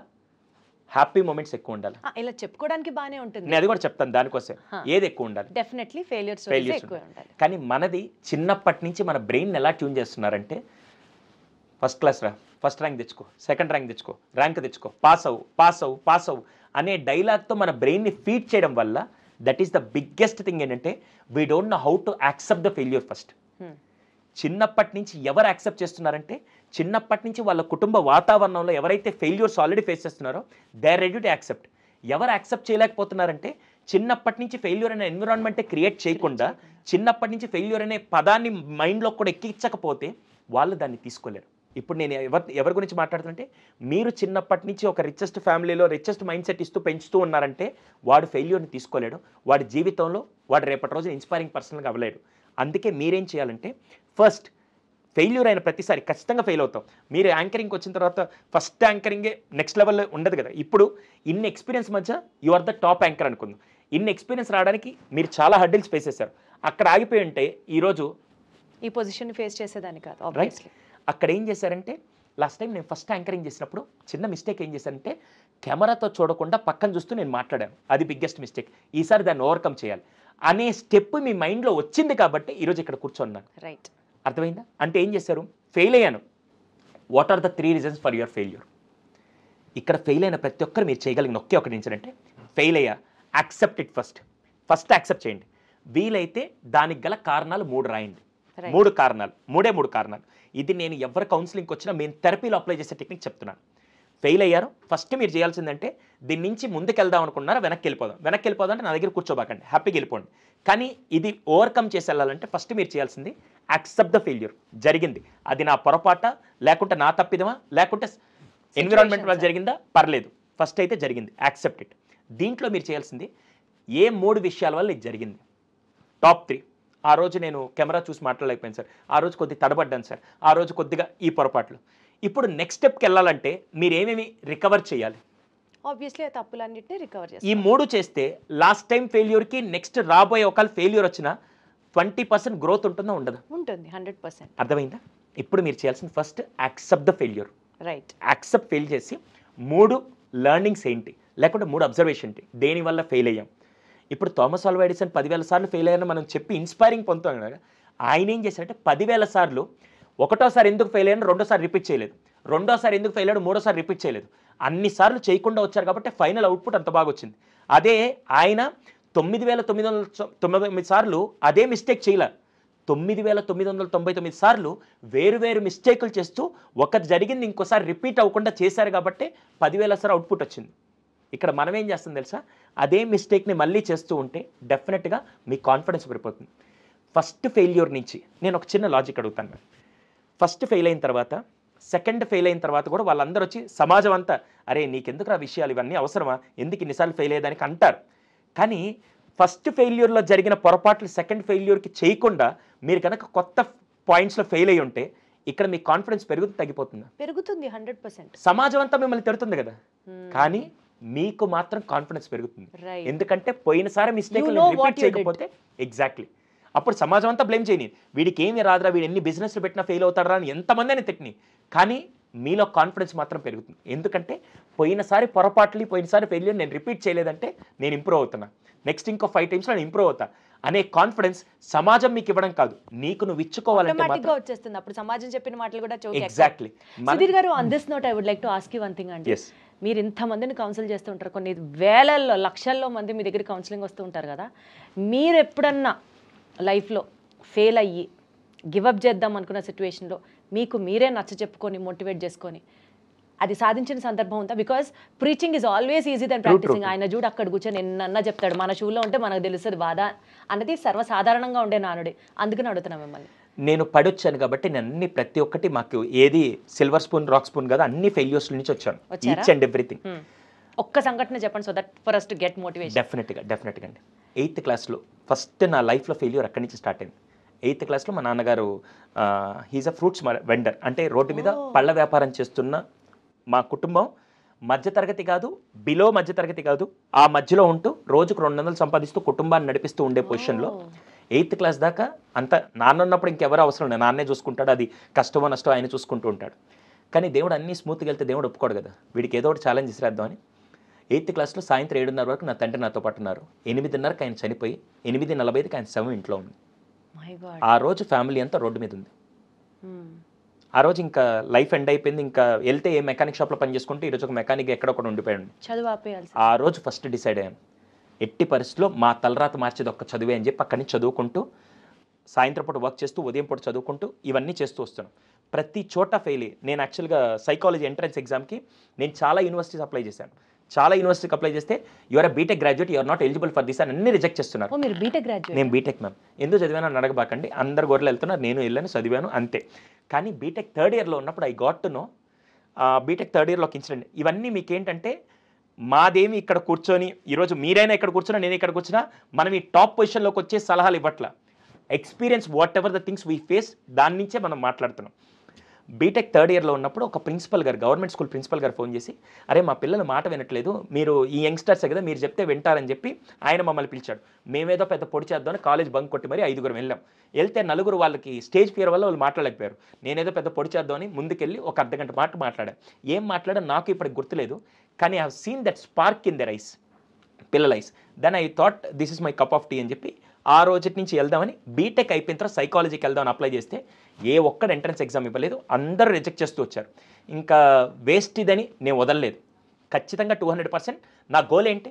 హ్యాపీ మూమెంట్స్ ఎక్కువ ఉండాలి? ఇలా చెప్పుకోవడానికి బాగానే ఉంటుంది, నేను అది కూడా చెప్తాను. దానికోసం ఏది ఎక్కువ ఉండాలి? డెఫినెట్లీ ఫెయిల్యూర్స్ ఎక్కువ ఉండాలి. కానీ మనది చిన్నప్పటి నుంచి మన బ్రెయిన్ ఎలా ట్యూన్ చేస్తున్నారంటే ఫస్ట్ క్లాస్ రా, ఫస్ట్ ర్యాంక్ తెచ్చుకో, సెకండ్ ర్యాంక్ తెచ్చుకో, ర్యాంక్ తెచ్చుకో, పాస్ అవ్వు అనే డైలాగ్తో మన బ్రెయిన్ని ఫీడ్ చేయడం వల్ల that is the biggest thing. ఏంటంటే we don't know how to accept the failure first. చిన్నప్పటి నుంచి ఎవరు యాక్సెప్ట్ చేస్తున్నారంటే చిన్నప్పటి నుంచి వాళ్ళ కుటుంబ వాతావరణంలో ఎవరైతే ఫెయిల్యూర్స్ ఆల్రెడీ ఫేస్ చేస్తున్నారో they are ready to accept. ఎవరు యాక్సెప్ట్ చేయలేకపోతున్నారంటే చిన్నప్పటి నుంచి ఫెయిల్యూర్ అనే ఎన్విరాన్మెంటే క్రియేట్ చేయకుండా చిన్నప్పటి నుంచి ఫెయిల్యూర్ అనే పదాన్ని మైండ్లో కూడా ఎక్కించకపోతే వాళ్ళు దాన్ని తీసుకోలేరు. ఇప్పుడు నేను ఎవరి గురించి మాట్లాడుతుంటే, మీరు చిన్నప్పటి నుంచి ఒక రిచెస్ట్ ఫ్యామిలీలో రిచెస్ట్ మైండ్ సెట్ ఇస్తూ పెంచుతూ ఉన్నారంటే వాడు ఫెయిల్యూర్ని తీసుకోలేడు, వాడి జీవితంలో వాడు రేపటి రోజు ఇన్స్పైరింగ్ పర్సన్గా అవ్వలేడు. అందుకే మీరేం చేయాలంటే, ఫస్ట్ ఫెయిల్యూర్ అయిన ప్రతిసారి ఖచ్చితంగా ఫెయిల్ అవుతాం. మీరు యాంకరింగ్కి వచ్చిన తర్వాత ఫస్ట్ యాంకరింగే నెక్స్ట్ లెవెల్లో ఉండదు కదా. ఇప్పుడు ఇన్ని ఎక్స్పీరియన్స్ మధ్య you are the top anchor అనుకుందాం. ఇన్ని ఎక్స్పీరియన్స్ రావడానికి మీరు చాలా హర్డిల్స్ ఫేస్ చేశారు. అక్కడ ఆగిపోయి ఉంటే ఈరోజు ఈ పొజిషన్ ఫేస్ చేసేదాన్ని కాదు. రైట్. అక్కడ ఏం చేశారంటే, లాస్ట్ టైం నేను ఫస్ట్ యాంకరింగ్ చేసినప్పుడు చిన్న మిస్టేక్ ఏం చేశానంటే, కెమెరాతో చూడకుండా పక్కన చూస్తూ నేను మాట్లాడాను. అది బిగ్గెస్ట్ మిస్టేక్. ఈసారి దాన్ని ఓవర్కమ్ చేయాలి అనే స్టెప్ మీ మైండ్లో వచ్చింది కాబట్టి ఈరోజు ఇక్కడ కూర్చోన్నాను. రైట్. అర్థమైందా? అంటే ఏం చేశారు? ఫెయిల్ అయ్యాను. What are the 3 reasons for your failure? ఇక్కడ ఫెయిల్ అయిన ప్రతి ఒక్కరు మీరు చేయగలిగిన ఒకే ఒకటి ఏంటంటే, ఫెయిల్ అయ్యా, యాక్సెప్ట్ ఇట్ ఫస్ట్ యాక్సెప్ట్ చేయండి. వీలైతే దానికి గల కారణాలు 3 రాయండి. 3 కారణాలు, 3 కారణాలు. ఇది నేను ఎవరి కౌన్సిలింగ్కి వచ్చినా మేము థెరపీలో అప్లై చేసే టెక్నిక్ చెప్తున్నాను. ఫెయిల్ అయ్యారు, ఫస్ట్ మీరు చేయాల్సిందంటే దీని నుంచి ముందుకు వెళ్దాం అనుకున్నారా, వెనక్కి వెళ్ళిపోదాం అంటే నా దగ్గర కూర్చోబాకండి, హ్యాపీగా వెళ్ళిపోండి. కానీ ఇది ఓవర్కమ్ చేసి వెళ్ళాలంటే ఫస్ట్ మీరు చేయాల్సింది యాక్సెప్ట్ ద ఫెయిల్యూర్. జరిగింది, అది నా పొరపాట, లేకుంటే నా తప్పిదమా, లేకుంటే ఎన్విరాన్మెంట్ వల్ల జరిగిందా, పర్లేదు, ఫస్ట్ అయితే జరిగింది, యాక్సెప్ట్ ఇట్. దీంట్లో మీరు చేయాల్సింది ఏ 3 విషయాల వల్ల ఇది జరిగింది. టాప్ 3. ఆ రోజు నేను కెమెరా చూసి మాట్లాడలేకపోయాను సార్, ఆ రోజు కొద్దిగా తడబడ్డాను సార్, ఆ రోజు కొద్దిగా ఈ పొరపాట్లు. ఇప్పుడు నెక్స్ట్ స్టెప్కి వెళ్ళాలంటే మీరు ఏమేమి రికవర్ చేయాలి? ఆబ్వియస్లీ ఆ తప్పులన్నింటినీ రికవర్ చేయాలి. ఈ 3 చేస్తే లాస్ట్ టైం ఫెయిల్యూర్కి నెక్స్ట్ రాబోయే ఒకవేళ ఫెయిల్యూర్ వచ్చినా 20% గ్రోత్ ఉంటుందా, ఉండదా? ఉంటుంది, 100%. అర్థమైందా? ఇప్పుడు మీరు చేయాల్సింది first accept the failure. Right. Accept fail చేసి 3 లెర్నింగ్స్ ఏంటి, లేకుంటే 3 అబ్జర్వేషన్ ఏంటి, దేనివల్ల ఫెయిల్ అయ్యాం. ఇప్పుడు థామస్ ఆల్వా ఎడిసన్ 10,000 సార్లు ఫెయిల్ అయ్యారని మనం చెప్పి ఇన్స్పైరింగ్ పొందుతాం కదా. ఆయన ఏం చేశారంటే 10,000 సార్లు ఒకటోసారి ఎందుకు ఫెయిల్ అయ్యారని రెండోసారి రిపీట్ చేయలేదు, రెండోసారి ఎందుకు ఫెయిల్ అయ్యాడు మూడోసారి రిపీట్ చేయలేదు, అన్ని సార్లు చేయకుండా వచ్చారు కాబట్టి ఫైనల్ అవుట్పుట్ అంత బాగా వచ్చింది. అదే ఆయన 9,999 సార్లు అదే మిస్టేక్ చేయలే, 9,999 సార్లు వేరు మిస్టేకులు చేస్తూ ఒకటి జరిగింది ఇంకోసారి రిపీట్ అవ్వకుండా చేశారు కాబట్టి 10,000 సార్లు అవుట్పుట్ వచ్చింది. ఇక్కడ మనం ఏం చేస్తాం తెలుసా, అదే మిస్టేక్ని మళ్ళీ చేస్తూ ఉంటే డెఫినెట్గా మీ కాన్ఫిడెన్స్ పెరిగిపోతుంది. ఫస్ట్ ఫెయిల్యూర్ నుంచి నేను ఒక చిన్న లాజిక్ అడుగుతాను. ఫస్ట్ ఫెయిల్ అయిన తర్వాత, సెకండ్ ఫెయిల్ అయిన తర్వాత కూడా వాళ్ళందరూ వచ్చి సమాజం అంతా అరే నీకెందుకు ఆ విషయాలు ఇవన్నీ అవసరమా, ఎందుకు ఇన్నిసార్లు ఫెయిల్ అయ్యేదానికి అంటారు. కానీ ఫస్ట్ ఫెయిల్యూర్లో జరిగిన పొరపాట్లు సెకండ్ ఫెయిల్యూర్కి చేయకుండా మీరు కనుక కొత్త పాయింట్స్లో ఫెయిల్ అయ్యి ఉంటే ఇక్కడ మీ కాన్ఫిడెన్స్ తగ్గిపోతుందా? పెరుగుతుంది, 100%. సమాజం అంతా మిమ్మల్ని తిడుతుంది కదా, కానీ మీకు మాత్రం కాన్ఫిడెన్స్ పెరుగుతుంది. ఎందుకంటే పోయినసారి మిస్టేక్ రిపీట్ చేయకపోతే ఎగ్జాక్ట్లీ అప్పుడు సమాజం అంతా బ్లేమ్ చేయని, వీడికి ఏమి రాదురా, వీడు ఎన్ని బిజినెస్లు పెట్టినా ఫెయిల్ అవుతారా అని ఎంతమంది అని తిట్టిని, కానీ మీలో కాన్ఫిడెన్స్ మాత్రం పెరుగుతుంది. ఎందుకంటే పోయినసారి ఫెయిల్యూర్ నేను రిపీట్ చేయలేదంటే నేను ఇంప్రూవ్ అవుతున్నా, నెక్స్ట్ ఇంకో 5 times నేను ఇంప్రూవ్ అవుతా అనే కాన్ఫిడెన్స్ సమాజం మీకు ఇవ్వడం కాదు, నీకు నువ్వు ఇచ్చుకోవాలంటే మాత్రం వచ్చేస్తుంది. అప్పుడు సమాజం చెప్పిన మాటలు కూడా ఎగ్జాక్ట్లీ. సుధీర్ గారు, on this note I would like to ask you one thing అండి. మీరు ఇంతమందిని కౌన్సిల్ చేస్తూ ఉంటారు, కొన్ని వేలల్లో లక్షల్లో మంది మీ దగ్గర కౌన్సిలింగ్ వస్తూ ఉంటారు కదా, మీరు ఎప్పుడన్నా లైఫ్లో ఫెయిల్ అయ్యి గివప్ చేద్దాం అనుకున్న సిచ్యువేషన్లో మీకు మీరే నచ్చ చెప్పుకొని మోటివేట్ చేసుకొని అది సాధించిన సందర్భం ఉందా? Because preaching is always easy then practising. ఆయన చూడు అక్కడ కూర్చొని ఎన్నన్నా చెప్తాడు, మన షూలో ఉంటే మనకు తెలుస్తుంది బాధ అన్నది సర్వసాధారణంగా ఉండే నానుడి. అందుకని అడుగుతున్నా మిమ్మల్ని. నేను పడొచ్చాను కాబట్టి నేను అన్ని ప్రతి ఒక్కటి మాకు ఏది సిల్వర్ స్పూన్ రాక్ స్పూన్ కదా, అన్ని ఫెయిల్యూర్స్ నుంచి వచ్చాను, ఈచ్ అండ్ ఎవ్రీథింగ్. ఒక్క సంఘటన చెప్పండి so that for us to get motivation. డెఫినెట్గా అండి. 8th క్లాస్లో ఫస్ట్ నా లైఫ్లో ఫెయిల్యూర్ అక్కడి నుంచి స్టార్ట్ అయింది. 8th క్లాస్లో మా నాన్నగారు హీజ్ అ ఫ్రూట్స్ వెండర్, అంటే రోడ్డు మీద పళ్ళ వ్యాపారం చేస్తున్న మా కుటుంబం మధ్యతరగతి కాదు, బిలో మధ్యతరగతి కాదు, ఆ మధ్యలో ఉంటూ రోజుకు 200 సంపాదిస్తూ కుటుంబాన్ని నడిపిస్తూ ఉండే పొజిషన్లో 8th క్లాస్ దాకా అంత నాన్న ఉన్నప్పుడు ఇంకెవరు అవసరం లేదు, నాన్నే చూసుకుంటాడు, అది కష్టమో నష్టమో ఆయన చూసుకుంటూ ఉంటాడు. కానీ దేవుడు అన్నీ స్మూత్గా వెళ్తే దేవుడు ఒప్పుకోడు కదా, వీడికి ఏదో ఒకటి ఛాలెంజ్ ఇసిరేద్దామని 8th క్లాస్లో సాయంత్రం 7:30 వరకు నా తండ్రి నాతో పాటు ఉన్నారు. 8:30కి ఆయన చనిపోయి 8:45కి ఆయన శవం ఇంట్లో ఉంది. ఆ రోజు ఫ్యామిలీ అంతా రోడ్డు మీద ఉంది. ఆ రోజు ఇంకా లైఫ్ ఎండ్ అయిపోయింది, ఇంకా వెళ్తే ఏ మెకానిక్ షాప్లో పని చేసుకుంటే ఈరోజు ఒక మెకానిక్ ఎక్కడ ఒకటి ఉండిపోయాడు. ఆ రోజు ఫస్ట్ డిసైడ్ అయ్యాను, ఎట్టి పరిస్థితిలో మా తలరాత మార్చేది ఒక్క చదివే అని చెప్పి అక్కడి నుంచి చదువుకుంటూ సాయంత్రం పూట వర్క్ చేస్తూ ఉదయం పూట చదువుకుంటూ ఇవన్నీ చేస్తూ వస్తున్నాను. ప్రతి చోట ఫెయిల్ అయ్యి నేను యాక్చువల్గా సైకాలజీ ఎంట్రన్స్ ఎగ్జామ్కి నేను చాలా యూనివర్సిటీస్ అప్లై చేశాను, చాలా యూనివర్సిటీకి అప్లై చేస్తే you're BTech graduate, you're not eligible for this అని అన్ని రిజెక్ట్ చేస్తున్నారు. మీరు బీటెక్ గ్రాడ్యుయేట్? నేను బీటెక్ మ్యామ్. ఎందుకు చదివాను అని అడగబాకండి, అందరు గొర్రెలు వెళ్తున్నారు, నేను వెళ్ళాను చదివాను అంతే. కానీ బీటెక్ థర్డ్ ఇయర్లో ఉన్నప్పుడు I got to know, BTech third ఇయర్లో ఒక ఇన్సిడెంట్. ఇవన్నీ మీకు ఏంటంటే మాదేమి ఇక్కడ కూర్చొని ఈరోజు మీరైనా ఇక్కడ కూర్చున్నా నేను ఇక్కడ కూర్చున్నా మనం ఈ టాప్ పొజిషన్లోకి వచ్చే సలహాలు ఇవ్వట్లా. Experience whatever the things we face దాని నుంచే మనం మాట్లాడుతున్నాం. బీటెక్ థర్డ్ ఇయర్లో ఉన్నప్పుడు ఒక ప్రిన్సిపల్ గారు, గవర్నమెంట్ స్కూల్ ప్రిన్సిపల్ గారు ఫోన్ చేసి, అరే మా పిల్లలు మాట వినట్లేదు, మీరు ఈ యంగ్స్టర్సే కదా మీరు చెప్తే వింటారని చెప్పి ఆయన మమ్మల్ని పిలిచాడు. మేమేదో పెద్ద పొడి చేద్దామని కాలేజ్ బంక్ కొట్టి మరి 5 వెళ్ళాం. వెళ్తే 4 వాళ్ళకి స్టేజ్ ఫియర్ వల్ల వాళ్ళు మాట్లాడలేకపోయారు. నేనేదో పెద్ద పొడి చేద్దామని ముందుకెళ్ళి ఒక అర్ధగంట మాట్లాడాను. ఏం మాట్లాడాను నాకు ఇప్పటికి గుర్తులేదు, కానీ I have seen that spark in their eyes, పిల్లల eyes. Then I thought this is my cup of tea అని చెప్పి ఆ రోజు నుంచి వెళ్దామని బీటెక్ అయిపోయిన తర్వాత సైకాలజీకి వెళ్దామని అప్లై చేస్తే ఏ ఒక్కడు ఎంట్రన్స్ ఎగ్జామ్ ఇవ్వలేదు, అందరూ రిజెక్ట్ చేస్తూ వచ్చారు. ఇంకా వేస్ట్ ఇదని నేను వదలలేదు. ఖచ్చితంగా 200% నా గోల్ ఏంటి,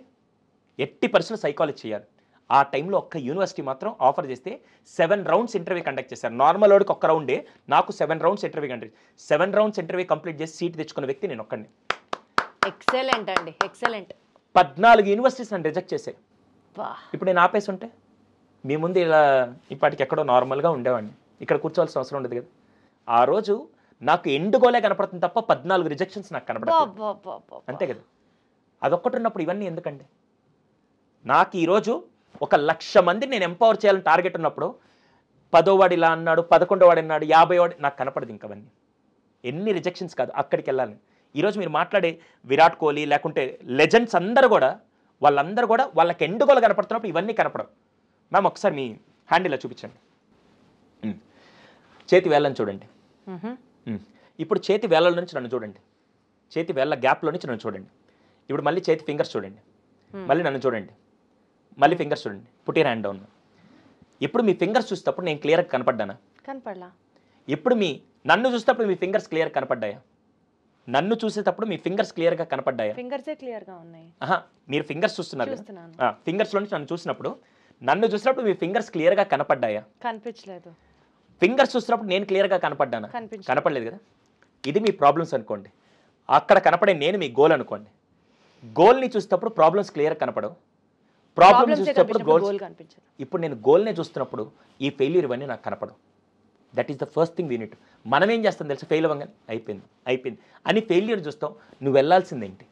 ఎట్టి పరిస్థితుల్లో సైకాలజీ చేయాలి. ఆ టైంలో ఒక్క యూనివర్సిటీ మాత్రం ఆఫర్ చేస్తే 7 రౌండ్స్ ఇంటర్వ్యూ కండక్ట్ చేశారు. నార్మల్ వాడికి ఒక్క రౌండే, నాకు 7 rounds interview conduct. 7 rounds interview complete చేసి సీట్ తెచ్చుకున్న వ్యక్తి నేను ఒక్కడిని. ఎక్సలెంట్ అండి, ఎక్సలెంట్. 14 యూనివర్సిటీస్ నన్ను రిజెక్ట్ చేశాయి. ఇప్పుడు నేను ఆపేసి ఉంటే మీ ముందు ఇలా ఇప్పటికి ఎక్కడో నార్మల్గా ఉండేవాడిని, ఇక్కడ కూర్చోవాల్సిన అవసరం ఉండదు కదా. ఆ రోజు నాకు ఎండుగోలే కనపడుతుంది తప్ప 14 రిజెక్షన్స్ నాకు కనపడదు, అంతే కదా. అదొక్కటి ఉన్నప్పుడు ఇవన్నీ ఎందుకండి? నాకు ఈరోజు 1,00,000 మందిని నేను ఎంపవర్ చేయాలని టార్గెట్ ఉన్నప్పుడు 10వ వాడు ఇలా అన్నాడు, 11వ వాడు అన్నాడు, 50వ వాడు నాకు కనపడదు. ఇంకవన్నీ ఎన్ని రిజెక్షన్స్ కాదు, అక్కడికి వెళ్ళాలి. ఈరోజు మీరు మాట్లాడే విరాట్ కోహ్లీ లేకుంటే లెజెండ్స్ అందరూ కూడా వాళ్ళందరూ కూడా వాళ్ళకి ఎండుగోలు కనపడుతున్నప్పుడు ఇవన్నీ కనపడవు. మ్యామ్ ఒకసారి మీ హ్యాండ్ ఇలా చూపించండి, చేతి వేళ్ళని చూడండి. ఇప్పుడు చేతి వేళ్ళ నుంచి నన్ను చూడండి, చేతి వేళ్ళ గ్యాప్లో నుంచి నన్ను చూడండి. ఇప్పుడు మళ్ళీ చేతి ఫింగర్స్ చూడండి, మళ్ళీ నన్ను చూడండి, మళ్ళీ ఫింగర్స్ చూడండి, పుట్ యువర్ హ్యాండ్ డౌన్. ఇప్పుడు మీ ఫింగర్స్ చూసేటప్పుడు నేను క్లియర్గా కనపడ్డానా? కనపడలా. ఇప్పుడు నన్ను చూసేటప్పుడు మీ ఫింగర్స్ క్లియర్ కనపడ్డాయా? నన్ను చూసేటప్పుడు మీ ఫింగర్స్ క్లియర్గా కనపడ్డాయా? ఫింగర్సే క్లియర్గా ఉన్నాయి. మీరు ఫింగర్స్ చూస్తున్నారు, ఫింగర్స్లో నుంచి నన్ను చూసినప్పుడు, నన్ను చూసినప్పుడు మీ ఫింగర్స్ క్లియర్గా కనపడ్డాయా? కనిపించలేదు. ఫింగర్స్ చూసినప్పుడు నేను క్లియర్గా కనపడ్డానా? కనపడలేదు కదా. ఇది మీ ప్రాబ్లమ్స్ అనుకోండి, అక్కడ కనపడే నేను మీ గోల్ అనుకోండి. గోల్ని చూసేటప్పుడు ప్రాబ్లమ్స్ క్లియర్ కనపడవు, ప్రాబ్లమ్స్ చూసేటప్పుడు గోల్ కనిపించదు. ఇప్పుడు నేను గోల్నే చూస్తున్నప్పుడు ఈ ఫెయిల్యూర్ ఇవన్నీ నాకు కనపడవు. That is the first thing we need. మనం ఏం చేస్తాం తెలుసు, ఫెయిల్ అవ్వగానే అయిపోయింది అని ఫెయిల్యూర్ చూస్తాం. నువ్వు వెళ్ళాల్సిందేంటి?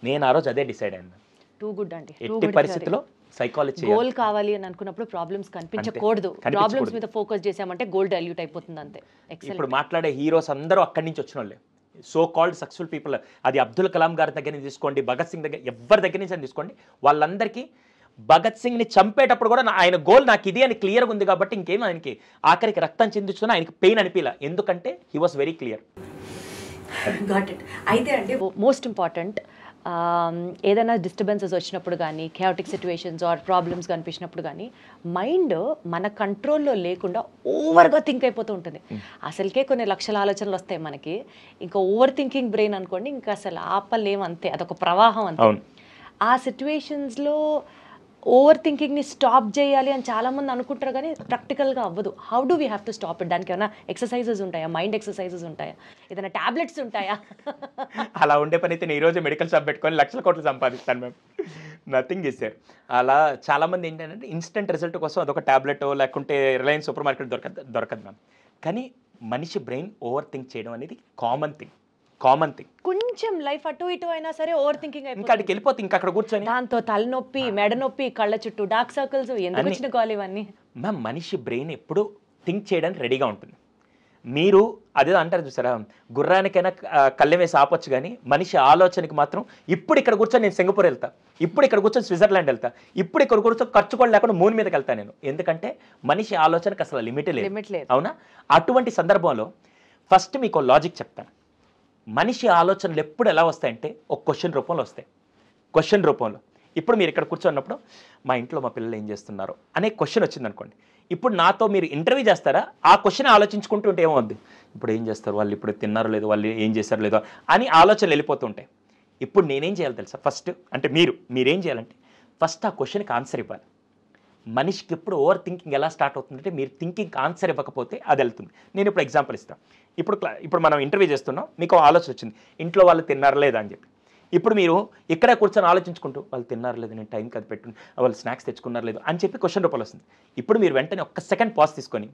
నేను ఆ రోజు అదే డిసైడ్ అయ్యాను. టూ గుడ్ అండి. ఎట్టి పరిస్థితిలో సైకాలజీ గోల్ కావాలి అని అనుకున్నప్పుడు ప్రాబ్లమ్స్ కనిపించకూడదు. ప్రాబ్లమ్స్ మీద ఫోకస్ చేసామంటే గోల్ డైల్యూట్ అయిపోతుంది అంతే. ఇప్పుడు మాట్లాడే హీరోస్ అందరూ అక్కడి నుంచి వచ్చిన వాళ్ళే, సో కాల్డ్ సక్సెస్ఫుల్ పీపుల్. అది అబ్దుల్ కలాం గారి దగ్గర నుంచి తీసుకోండి, భగత్ సింగ్ దగ్గర, ఎవరి దగ్గర నుంచి అని తీసుకోండి, వాళ్ళందరికీ భగత్ సింగ్ని చంపేటప్పుడు కూడా ఆయన గోల్ నాకు ఇది అని క్లియర్గా ఉంది కాబట్టి ఇంకేం ఆయనకి ఆఖరికి రక్తం చిందిస్తున్నా ఆయనకి పెయిన్ అనిపించలే, ఎందుకంటే he was very clear. Got it. అయితే అంటే మోస్ట్ ఇంపార్టెంట్, ఏదైనా డిస్టర్బెన్సెస్ వచ్చినప్పుడు కానీ, కెయాటిక్ సిచ్యువేషన్స్ ఆర్ ప్రాబ్లమ్స్ కనిపించినప్పుడు కానీ మైండ్ మన కంట్రోల్లో లేకుండా ఓవర్గా థింక్ అయిపోతూ ఉంటుంది. అసలుకే కొన్ని లక్షల ఆలోచనలు వస్తాయి మనకి, ఇంకా ఓవర్ థింకింగ్ బ్రెయిన్ అనుకోండి, ఇంకా అసలు ఆపలేమంతే, అదొక ప్రవాహం అంతే. ఆ సిచ్యువేషన్స్లో ఓవర్ థింకింగ్ని స్టాప్ చేయాలి అని చాలామంది అనుకుంటారు కానీ ప్రాక్టికల్గా అవ్వదు. How do we have to stop it? దానికి ఏమైనా ఎక్సర్సైజెస్ ఉంటాయా, మైండ్ ఎక్సర్సైజెస్ ఉంటాయా, ఏదైనా టాబ్లెట్స్ ఉంటాయా? అలా ఉండే పని అయితే నేను ఈరోజు మెడికల్ షాప్ పెట్టుకొని లక్షల కోట్లు సంపాదిస్తాను మ్యామ్. Nothing is sir. అలా చాలామంది ఏంటంటే ఇన్స్టెంట్ రిజల్ట్ కోసం అదొక టాబ్లెట్ లేకుంటే రిలయన్స్ సూపర్ మార్కెట్ దొరకదు మ్యామ్. కానీ మనిషి బ్రెయిన్ ఓవర్ థింక్ చేయడం అనేది కామన్ థింగ్. కొంచెం లైఫ్ అటు ఇటు అయినా సరే ఓవర్ థింకింగ్ ఇంకా అక్కడికి వెళ్ళిపోతే ఇంకా అక్కడ కూర్చొని దాంతో తలనొప్పి, మెడ నొప్పి, కళ్ళ చుట్టూ డార్క్ సర్కిల్స్, ఎందుకు వచ్చిన కాల్ ఇవన్నీ. మ్యామ్ మనిషి బ్రెయిన్ ఎప్పుడు థింక్ చేయడానికి రెడీగా ఉంటుంది. మీరు అదే అంటారు చూసారా, గుర్రానికైనా కళ్ళెం వేసి ఆపొచ్చు కానీ మనిషి ఆలోచనకి మాత్రం ఇప్పుడు ఇక్కడ కూర్చొని నేను సింగపూర్ వెళ్తా, ఇప్పుడు ఇక్కడ కూర్చొని స్విట్జర్లాండ్ వెళ్తా, ఇప్పుడు ఇక్కడ కూర్చొని ఖర్చు కూడా లేకుండా మూన్ మీదకి వెళ్తాను నేను. ఎందుకంటే మనిషి ఆలోచనకి అసలు లిమిట్ లేదు, అవునా? అటువంటి సందర్భంలో ఫస్ట్ మీకు లాజిక్ చెప్తాను. మనిషి ఆలోచనలు ఎప్పుడు ఎలా వస్తాయంటే ఒక క్వశ్చన్ రూపంలో వస్తాయి. క్వశ్చన్ రూపంలో ఇప్పుడు మీరు ఇక్కడ కూర్చున్నప్పుడు మా ఇంట్లో మా పిల్లలు ఏం చేస్తున్నారు అనే క్వశ్చన్ వచ్చింది అనుకోండి, ఇప్పుడు నాతో మీరు ఇంటర్వ్యూ చేస్తారా? ఆ క్వశ్చన్ ఆలోచించుకుంటూ ఉంటే ఏమవుద్ది, ఇప్పుడు ఏం చేస్తారు వాళ్ళు, ఇప్పుడు తిన్నారో లేదో, వాళ్ళు ఏం చేస్తారో లేదో అని ఆలోచనలు వెళ్ళిపోతుంటాయి. ఇప్పుడు నేనేం చేయాలి తెలుసా? ఫస్ట్ అంటే మీరేం చేయాలంటే ఫస్ట్ ఆ క్వశ్చన్కి ఆన్సర్ ఇవ్వాలి. మనిషికి ఎప్పుడు ఓవర్ థింకింగ్ ఎలా స్టార్ట్ అవుతుందంటే మీరు థింకింగ్ ఆన్సర్ ఇవ్వకపోతే అది వెళ్తుంది. నేను ఇప్పుడు ఎగ్జాంపుల్ ఇస్తాను. ఇప్పుడు మనం ఇంటర్వ్యూ చేస్తున్నాం, మీకు ఆలోచన వచ్చింది ఇంట్లో వాళ్ళు తిన్నారా లేదా అని చెప్పి. ఇప్పుడు మీరు ఇక్కడే కూర్చొని ఆలోచించుకుంటూ వాళ్ళు తిన్నారు లేదు, నేను టైంకి అది పెట్టు, వాళ్ళు స్నాక్స్ తెచ్చుకున్నారు లేదు అని చెప్పి క్వశ్చన్ రూపాయలు వస్తుంది. ఇప్పుడు మీరు వెంటనే ఒక్క సెకండ్ పాజ్ తీసుకొని,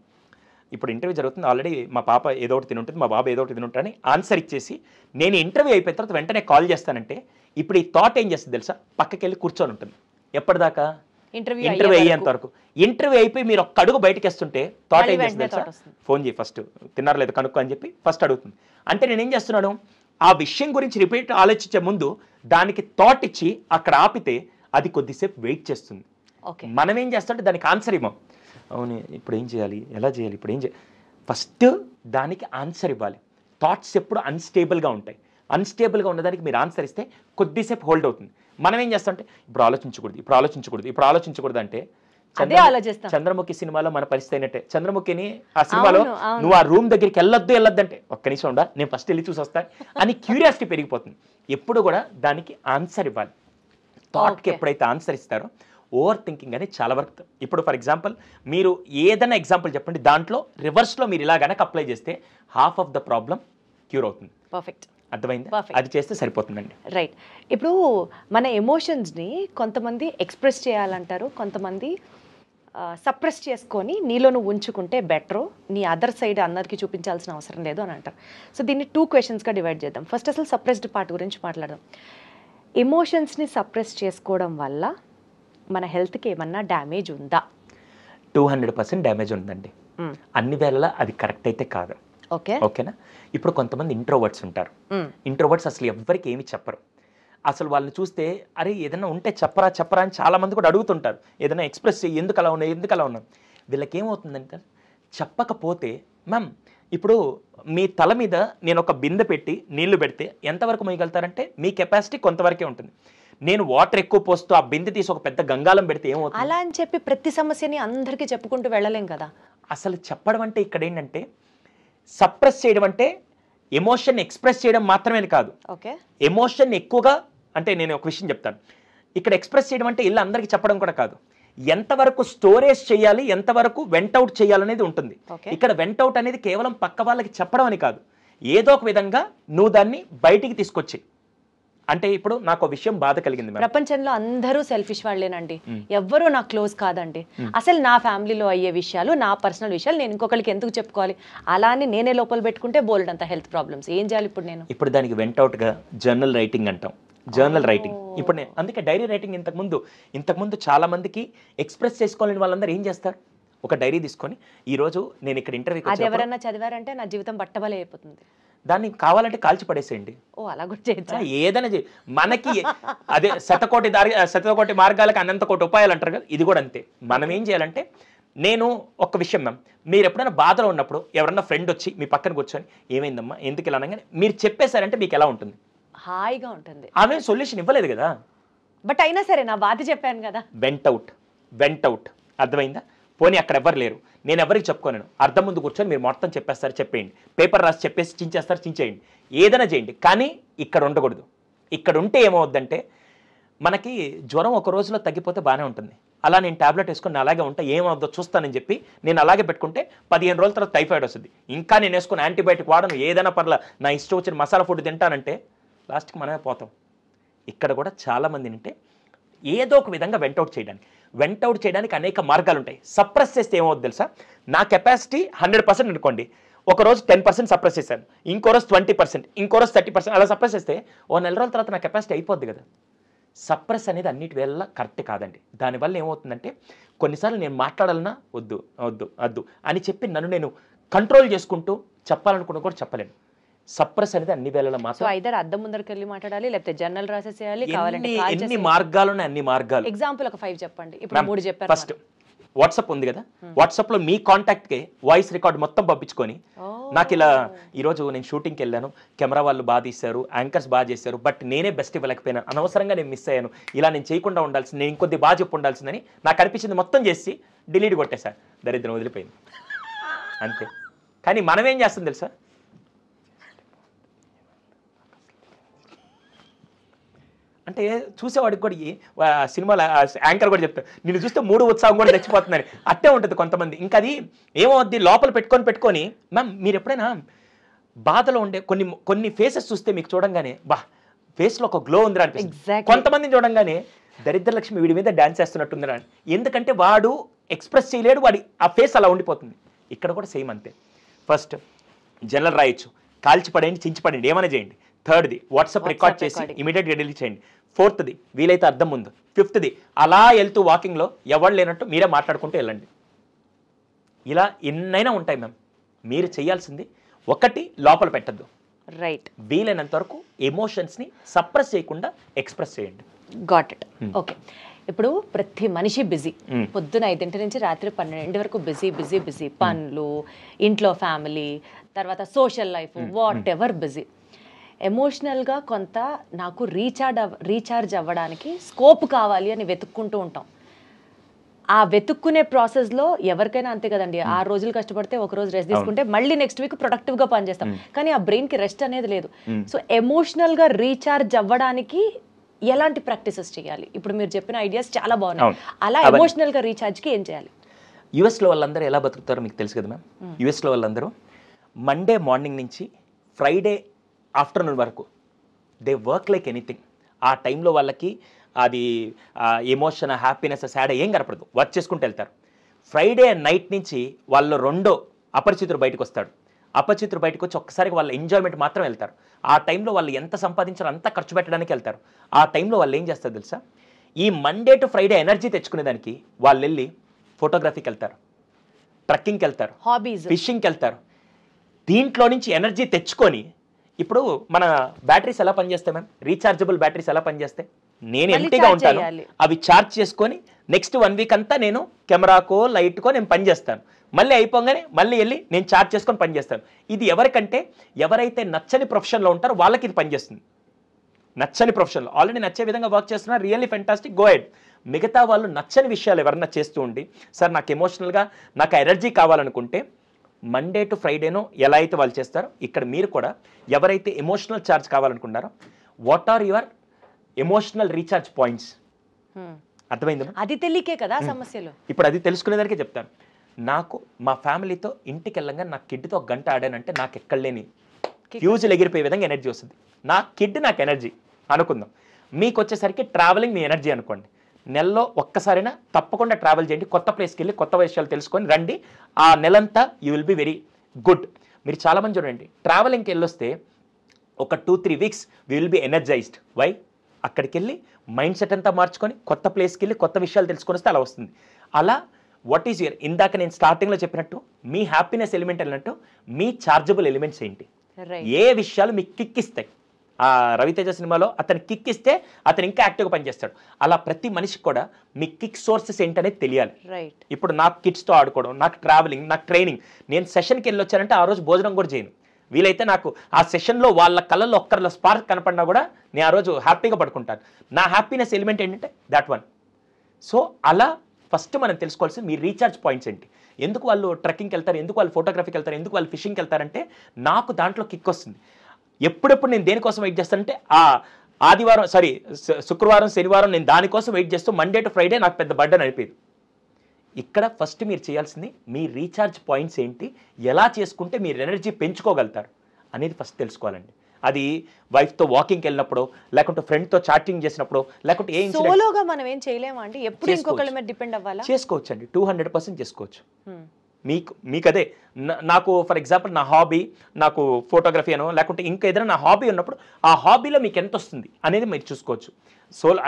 ఇప్పుడు ఇంటర్వ్యూ జరుగుతుంది, ఆల్రెడీ మా పాప ఏదో ఒకటి తినుంటుంది, మా బాబు ఏదో ఒకటి తినుంటారని ఆన్సర్ ఇచ్చేసి నేను ఇంటర్వ్యూ అయిపోయిన తర్వాత వెంటనే కాల్ చేస్తానంటే ఇప్పుడు ఈ థాట్ ఏం చేస్తుంది తెలుసా, పక్కకి వెళ్ళి కూర్చొని ఉంటుంది. ఎప్పటిదాకా? ఇంటర్వ్యూ అయ్యేంత వరకు. ఇంటర్వ్యూ అయిపోయి మీరు ఒక్క అడుగు బయటకు వేస్తుంటే థాట్ ఏం చేస్తుంది తెలుసా, ఫోన్ చేయి ఫస్ట్, తిన్నారు లేదు కనుక్కో అని చెప్పి ఫస్ట్ అడుగుతుంది. అంటే నేనేం చేస్తున్నాను, ఆ విషయం గురించి రిపీట్ ఆలోచించే ముందు దానికి థాట్ ఇచ్చి అక్కడ ఆపితే అది కొద్దిసేపు వెయిట్ చేస్తుంది. మనం ఏం చేస్తుంటే దానికి ఆన్సర్ ఇవ్వం. అవును ఇప్పుడు ఏం చేయాలి, ఎలా చేయాలి, ఇప్పుడు ఏం చేయాలి, ఫస్ట్ దానికి ఆన్సర్ ఇవ్వాలి. థాట్స్ ఎప్పుడు అన్స్టేబుల్గా ఉంటాయి. అన్స్టేబుల్గా ఉన్నదానికి మీరు ఆన్సర్ ఇస్తే కొద్దిసేపు హోల్డ్ అవుతుంది. మనం ఏం చేస్తామంటే ఇప్పుడు ఆలోచించకూడదు, ఇప్పుడు ఆలోచించకూడదు, ఇప్పుడు ఆలోచించకూడదు అంటే చంద్రముఖి సినిమాలో మన పరిస్థితి అయినట్టే. చంద్రముఖిని ఆ సినిమాలో నువ్వు ఆ రూమ్ దగ్గరికి వెళ్ళొద్దంటే ఒక్క నిమిషం ఉండా, నేను ఫస్ట్ వెళ్ళి చూసి వస్తాను అని క్యూరియాసిటీ పెరిగిపోతుంది. ఎప్పుడు కూడా దానికి ఆన్సర్ ఇవ్వాలి. థాట్కి ఎప్పుడైతే ఆన్సర్ ఇస్తారో ఓవర్ థింకింగ్ అనేది చాలా వరకు. ఇప్పుడు ఫర్ ఎగ్జాంపుల్ మీరు ఏదైనా ఎగ్జాంపుల్ చెప్పండి, దాంట్లో రివర్స్లో మీరు ఇలా కనుక అప్లై చేస్తే half of the problem cure అవుతుంది. పర్ఫెక్ట్, అర్థమైంది? అది చేస్తే సరిపోతుందండి. రైట్. ఇప్పుడు మన ఎమోషన్స్ని కొంతమంది ఎక్స్ప్రెస్ చేయాలంటారు, కొంతమంది సప్రెస్ చేసుకొని నీలో నువ్వు ఉంచుకుంటే బెటరు, నీ అదర్ సైడ్ అందరికీ చూపించాల్సిన అవసరం లేదు అని అంటారు. సో దీన్ని 2 క్వశ్చన్స్గా డివైడ్ చేద్దాం. ఫస్ట్ అసలు సప్రెస్డ్ పార్ట్ గురించి మాట్లాడదాం. ఎమోషన్స్ని సప్రెస్ చేసుకోవడం వల్ల మన హెల్త్కి ఏమన్నా డ్యామేజ్ ఉందా? 200% డ్యామేజ్ ఉందండి. అన్ని వేళలా అది కరెక్ట్ అయితే కాదు. ఓకేనా? ఇప్పుడు కొంతమంది ఇంట్రోవర్ట్స్ ఉంటారు. ఇంట్రోవర్ట్స్ అసలు ఎవ్వరికి ఏమి చెప్పరు. అసలు వాళ్ళని చూస్తే అరే ఏదైనా ఉంటే చెప్పరా అని చాలా మంది కూడా అడుగుతుంటారు. ఏదైనా ఎక్స్ప్రెస్ చేయి, ఎందుకు అలా ఉన్నావు. వీళ్ళకి ఏమవుతుందంటే చెప్పకపోతే, మ్యామ్ ఇప్పుడు మీ తల మీద నేను ఒక బిందె పెట్టి నీళ్లు పెడితే ఎంతవరకు మోయగలుగుతారంటే మీ కెపాసిటీ కొంతవరకే ఉంటుంది. నేను వాటర్ ఎక్కువ పోస్తూ ఆ బిందె తీసి ఒక పెద్ద గంగాలం పెడితే ఏమవుతుంది? అలా అని చెప్పి ప్రతి సమస్యని అందరికీ చెప్పుకుంటూ వెళ్ళలేం కదా. అసలు చెప్పడం అంటే ఇక్కడ ఏంటంటే సప్రెస్ చేయడం అంటే ఎమోషన్ ఎక్స్ప్రెస్ చేయడం మాత్రమే కాదు. ఎమోషన్ ఎక్కువగా అంటే నేను ఒక విషయం చెప్తాను. ఇక్కడ ఎక్స్ప్రెస్ చేయడం అంటే ఇల్లు అందరికీ చెప్పడం కూడా కాదు. ఎంతవరకు స్టోరేజ్ చేయాలి, ఎంతవరకు వెంటౌట్ చేయాలనేది ఉంటుంది. ఇక్కడ వెంటౌట్ అనేది కేవలం పక్క వాళ్ళకి చెప్పడం అని కాదు, ఏదో ఒక విధంగా నువ్వు దాన్ని బయటికి తీసుకొచ్చి. అంటే ఇప్పుడు నాకు విషయం బాధ కలిగింది. ప్రపంచంలో అందరూ సెల్ఫిష్ వాళ్ళేనండి, ఎవ్వరూ నాకు క్లోజ్ కాదండి. అసలు నా ఫ్యామిలీలో అయ్యే విషయాలు, నా పర్సనల్ విషయాలు నేను ఇంకొకరికి ఎందుకు చెప్పుకోవాలి? అలా అని నేనే లోపల పెట్టుకుంటే బోల్డ్ అంత హెల్త్ ప్రాబ్లమ్స్. ఏం చేయాలి ఇప్పుడు నేను? ఇప్పుడు దానికి వెంటౌట్గా జర్నల్ రైటింగ్ అంటాం. జర్నల్ రైటింగ్ ఇప్పుడు నేను అందుకే డైరీ రైటింగ్ ఇంతకుముందు చాలా మందికి ఎక్స్ప్రెస్ చేసుకోలేని వాళ్ళందరూ ఏం చేస్తారు, ఒక డైరీ తీసుకొని ఈరోజు నేను ఇక్కడ ఇంటర్వ్యూకి అది ఎవరన్నా చదివారంటే నా జీవితం బట్టబలే అయిపోతుంది. దాన్ని కావాలంటే కాల్చి పడేసేయండి. అలా కూడా చేయొచ్చా? ఏదైనా మనకి అదే శతకోటి మార్గాలకు అనంత కోటి ఉపాయాలు అంటారు కదా, ఇది కూడా అంతే. మనం ఏం చేయాలంటే, నేను ఒక విషయం మ్యామ్, మీరు ఎప్పుడైనా బాధలో ఉన్నప్పుడు ఎవరన్నా ఫ్రెండ్ వచ్చి మీ పక్కన కూర్చొని ఏమైందమ్మా ఎందుకు ఇలా అనగానే మీరు చెప్పేశారంటే మీకు ఎలా ఉంటుంది? హాయిగా ఉంటుంది. ఆమె సొల్యూషన్ ఇవ్వలేదు కదా, బట్ అయినా సరే నా బాధ చెప్పాను కదా. వెంటౌట్ అర్థమైందా? పోనీ అక్కడ ఎవ్వరు లేరు, నేను ఎవరికి చెప్పుకోలేను, అర్థం ముందు కూర్చొని మీరు మొత్తం చెప్పేస్తారు, చెప్పేయండి. పేపర్ రాసి చెప్పేసి చించేస్తారు, చించేయండి, ఏదైనా చేయండి. కానీ ఇక్కడ ఉండకూడదు. ఇక్కడ ఉంటే ఏమవుద్దంటే, మనకి జ్వరం ఒక రోజులో తగ్గిపోతే బాగానే ఉంటుంది. అలా నేను టాబ్లెట్ వేసుకొని అలాగే ఉంటా, ఏమవుద్దో చూస్తానని చెప్పి నేను అలాగే పెట్టుకుంటే 15 రోజుల తర్వాత టైఫాయిడ్ వస్తుంది. ఇంకా నేను వేసుకుని యాంటీబయాటిక్ వాడను, ఏదైనా పర్లా, నా ఇష్టం వచ్చిన మసాలా ఫుడ్ తింటానంటే లాస్ట్కి మనమే పోతాం. ఇక్కడ కూడా చాలామంది అంటే ఏదో ఒక విధంగా వెంటౌట్ చేయడానికి అనేక మార్గాలు ఉంటాయి. సప్రెస్ చేస్తే ఏమవుద్ది తెలుసా, నా కెపాసిటీ 100% అనుకోండి, ఒకరోజు 10% సప్రెస్ చేశాను, ఇంకో రోజు 20%, ఇంకో రోజు 30%, అలా సప్రెస్ చేస్తే ఓ నెల రోజుల తర్వాత నా కెపాసిటీ అయిపోద్ది కదా. సప్రెస్ అనేది అన్నిటి వేళ కరెక్ట్ కాదండి. దానివల్ల ఏమవుతుందంటే కొన్నిసార్లు నేను మాట్లాడాలన్నా వద్దు అని చెప్పి నన్ను నేను కంట్రోల్ చేసుకుంటూ చెప్పాలనుకున్నా కూడా చెప్పలేను. సప్రెస్ అనేది అన్ని వేళల మాత్రం ఐదర్ అద్దం ముందరికి వెళ్ళి మాట్లాడాలి, లేకపోతే జర్నల్ రాసేసేయాలి, ఎన్ని మార్గాలున్నాయి అన్ని మార్గాలు. ఎగ్జాంపుల్ ఒక 5 చెప్పండి. ఇప్పుడు 3 చెప్పారు. ఫస్ట్ వాట్సాప్ ఉంది కదా, వాట్సాప్లో మీ కాంటాక్ట్కి వాయిస్ రికార్డ్ మొత్తం పంపించుకొని, నాకు ఇలా ఈరోజు నేను షూటింగ్కి వెళ్ళాను, కెమెరా వాళ్ళు బాగా తీశారు, యాంకర్స్ బాగా చేశారు, బట్ నేనే బెస్ట్ ఇవ్వలేకపోయినా, అనవసరంగా నేను మిస్ అయ్యాను, ఇలా నేను చేయకుండా ఉండాల్సింది, నేను ఇంకొద్ది బాగా చెప్పు ఉండాల్సిందని నాకు అనిపించింది మొత్తం చేసి డిలీట్ కొట్టేశాను. దరిద్రం వదిలిపోయింది అంతే. కానీ మనం ఏం చేస్తాం తెలుసా, అంటే చూసేవాడికి కూడా సినిమాలో యాంకర్ కూడా చెప్తారు, నిన్ను చూస్తే 3 ఉత్సాహం కూడా తెచ్చిపోతుందని. అట్టే ఉంటుంది కొంతమంది. ఇంకా అది ఏమవుద్ది, లోపల పెట్టుకొని మ్యామ్ మీరు ఎప్పుడైనా బాధలో ఉండే కొన్ని ఫేసెస్ చూస్తే మీకు చూడంగానే ఫేస్లో ఒక గ్లో ఉందిరా అనిపిస్తుంది. కొంతమందిని చూడంగానే దరిద్ర లక్ష్మి వీడి మీద డాన్స్ చేస్తున్నట్టుందిరా, ఎందుకంటే వాడు ఎక్స్ప్రెస్ చేయలేడు, వాడి ఆ ఫేస్ అలా ఉండిపోతుంది. ఇక్కడ కూడా సేమ్ అంతే. ఫస్ట్ జనరల్ రాయొచ్చు, కాల్చి పడేయండి, చించి పడేయండి, ఏమైనా చేయండి. థర్డ్ది వాట్సాప్ రికార్డ్ చేసి ఇమీడియట్గా డిలీట్ చేయండి. ఫోర్త్ది వీలైతే అర్థం ముందు. ఫిఫ్త్ది అలా వెళ్తూ వాకింగ్లో ఎవరు లేనట్టు మీరే మాట్లాడుకుంటూ వెళ్ళండి. ఇలా ఎన్నైనా ఉంటాయి మ్యామ్. మీరు చేయాల్సింది ఒకటి, లోపల పెట్టద్దు. రైట్. వీలైనంత వరకు ఎమోషన్స్ని సప్రెస్ చేయకుండా ఎక్స్ప్రెస్ చేయండి. Got it. ఓకే. ఇప్పుడు ప్రతి మనిషి బిజీ, పొద్దున 5 నుంచి రాత్రి 12 వరకు బిజీ బిజీ బిజీ, పనులు, ఇంట్లో ఫ్యామిలీ, తర్వాత social life, what ever busy. ఎమోషనల్గా కొంత నాకు రీఛార్జ్ అవ్వడానికి స్కోప్ కావాలి అని వెతుక్కుంటూ ఉంటాం. ఆ వెతుక్కునే ప్రాసెస్లో ఎవరికైనా అంతే కదండి, 6 రోజులు కష్టపడితే ఒక రోజు రెస్ట్ తీసుకుంటే మళ్ళీ నెక్స్ట్ వీక్ ప్రొడక్టివ్గా పనిచేస్తాం, కానీ ఆ బ్రెయిన్కి రెస్ట్ అనేది లేదు. సో ఎమోషనల్గా రీఛార్జ్ అవ్వడానికి ఎలాంటి ప్రాక్టీసెస్ చేయాలి? ఇప్పుడు మీరు చెప్పిన ఐడియాస్ చాలా బాగున్నాయి. అలా ఎమోషనల్గా రీఛార్జ్కి ఏం చేయాలి? యుఎస్లో వాళ్ళందరూ ఎలా బతుకుతారో మీకు తెలుసు కదా మ్యామ్. యుఎస్లో వాళ్ళందరూ మండే మార్నింగ్ నుంచి ఫ్రైడే ఆఫ్టర్నూన్ వరకు దే వర్క్ లైక్ ఎనీథింగ్. ఆ టైంలో వాళ్ళకి అది ఎమోషన్, హ్యాపీనెస్, సాడ్ ఏం కనపడదు, వర్క్ చేసుకుంటూ వెళ్తారు. ఫ్రైడే నైట్ నుంచి వాళ్ళు రెండో అపరిచితుడు బయటకు వస్తాడు. అపరిచితుడు బయటకు వచ్చి ఒక్కసారికి వాళ్ళ ఎంజాయ్మెంట్ మాత్రం వెళ్తారు. ఆ టైంలో వాళ్ళు ఎంత సంపాదించారో అంత ఖర్చు పెట్టడానికి వెళ్తారు. ఆ టైంలో వాళ్ళు ఏం చేస్తారు తెలుసా? ఈ మండే టు ఫ్రైడే ఎనర్జీ తెచ్చుకునేదానికి వాళ్ళు వెళ్ళి ఫోటోగ్రఫీకి వెళ్తారు, ట్రెక్కింగ్కి వెళ్తారు, హాబీస్, ఫిషింగ్కి వెళ్తారు. దీంట్లో నుంచి ఎనర్జీ తెచ్చుకొని, ఇప్పుడు మన బ్యాటరీస్ ఎలా పనిచేస్తాయి మ్యామ్, రీఛార్జబుల్ బ్యాటరీస్ ఎలా పనిచేస్తాయి? నేను ఎంటీగా ఉంటాను, అవి ఛార్జ్ చేసుకొని నెక్స్ట్ 1 వీక్ అంతా నేను కెమెరాకో లైట్కో నేను పనిచేస్తాను. మళ్ళీ అయిపోగానే మళ్ళీ వెళ్ళి నేను ఛార్జ్ చేసుకొని పనిచేస్తాను. ఇది ఎవరికంటే ఎవరైతే నచ్చని ప్రొఫెషన్లో ఉంటారో వాళ్ళకి ఇది పనిచేస్తుంది. నచ్చని ప్రొఫెషన్లో ఆల్రెడీ నచ్చే విధంగా వర్క్ చేస్తున్నారు, రియల్లీ ఫెంటాస్టిక్, గో హెడ్. మిగతా వాళ్ళు నచ్చని విషయాలు ఎవరన్నా చేస్తూ ఉండి, సార్ నాకు ఎమోషనల్గా నాకు ఎనర్జీ కావాలనుకుంటే మండే టు ఫ్రైడేనో ఎలా అయితే వాళ్ళు చేస్తారో, ఇక్కడ మీరు కూడా ఎవరైతే ఎమోషనల్ ఛార్జ్ కావాలనుకుంటారో what are your emotional recharge points, అర్థమైందా? అది తెలియకే కదా సమస్యలు. ఇప్పుడు అది తెలుసుకునేదానికే చెప్తాను. నాకు మా ఫ్యామిలీతో ఇంటికి వెళ్ళంగా నా కిడ్తో 1 గంట ఆడానంటే నాకు ఎక్కడ లేని ఫ్యూజులు ఎగిరిపోయే విధంగా ఎనర్జీ వస్తుంది. నా కిడ్ నాకు ఎనర్జీ అనుకుందాం. మీకు వచ్చేసరికి ట్రావెలింగ్ మీ ఎనర్జీ అనుకోండి. నెలలో ఒక్కసారైనా తప్పకుండా ట్రావెల్ చేయండి, కొత్త ప్లేస్కి వెళ్ళి కొత్త విషయాలు తెలుసుకొని రండి. ఆ నెలంతా you will be very good. మీరు చాలామంది చూడండి, ట్రావెలింగ్కి వెళ్ళొస్తే ఒక 2-3 weeks we will be energised. Why? అక్కడికి వెళ్ళి మైండ్ సెట్ అంతా మార్చుకొని కొత్త ప్లేస్కి వెళ్ళి కొత్త విషయాలు తెలుసుకొని వస్తే అలా వస్తుంది. అలా వాట్ ఈజ్ యువర్, ఇందాక నేను స్టార్టింగ్లో చెప్పినట్టు మీ హ్యాపీనెస్ ఎలిమెంట్ అన్నట్టు మీ చార్జబుల్ ఎలిమెంట్స్ ఏంటి, ఏ విషయాలు మీకు కిక్ ఇస్తాయి. ఆ రవితేజ సినిమాలో అతను కిక్ ఇస్తే అతను ఇంకా యాక్టివ్గా పనిచేస్తాడు. అలా ప్రతి మనిషికి కూడా మీ కిక్ సోర్సెస్ ఏంటనేది తెలియాలి. ఇప్పుడు నాకు కిడ్స్తో ఆడుకోవడం, నాకు ట్రావెలింగ్, నాకు ట్రైనింగ్, నేను సెషన్కి వెళ్ళి వచ్చానంటే ఆ రోజు భోజనం కూడా చేయను. వీలైతే నాకు ఆ సెషన్లో వాళ్ళ కళ్ళల్లో ఒక్కరిలో స్పార్క్ కనపడినా కూడా నేను ఆ రోజు హ్యాపీగా పడుకుంటాను. నా హ్యాపీనెస్ ఎలిమెంట్ ఏంటంటే దాట్ వన్. సో అలా ఫస్ట్ మనం తెలుసుకోవాల్సింది మీ రీఛార్జ్ పాయింట్స్ ఏంటి. ఎందుకు వాళ్ళు ట్రెక్కింగ్కి వెళ్తారు, ఎందుకు వాళ్ళు ఫోటోగ్రఫీకి వెళ్తారు, ఎందుకు వాళ్ళు ఫిషింగ్కి వెళ్తారంటే నాకు దాంట్లో కిక్ వస్తుంది. ఎప్పుడెప్పుడు నేను దేనికోసం వెయిట్ చేస్తానంటే శుక్రవారం శనివారం నేను దానికోసం వెయిట్ చేస్తూ మండే టు ఫ్రైడే నాకు పెద్ద బర్డెన్ అయిపోయింది. ఇక్కడ ఫస్ట్ మీరు చేయాల్సింది మీ రీఛార్జ్ పాయింట్స్ ఏంటి, ఎలా చేసుకుంటే మీరు ఎనర్జీ పెంచుకోగలుగుతారు అనేది ఫస్ట్ తెలుసుకోవాలండి. అది వైఫ్తో వాకింగ్కి వెళ్ళినప్పుడు, లేకుంటే ఫ్రెండ్తో చాటింగ్ చేసినప్పుడు, లేకుంటే సోలోగా మనం ఏం చేయలేమా అండి? ఎప్పుడు ఇంకొకళ్ళ మీద డిపెండ్ అవ్వాలా? చేసుకోవచ్చండి, 200% చేసుకోవచ్చు. మీకు అదే నాకు ఫర్ ఎగ్జాంపుల్ నా హాబీ నాకు ఫోటోగ్రఫీ అనో లేకుంటే ఇంకా ఏదైనా నా హాబీ ఉన్నప్పుడు ఆ హాబీలో మీకు ఎంత వస్తుంది అనేది మీరు చూసుకోవచ్చు.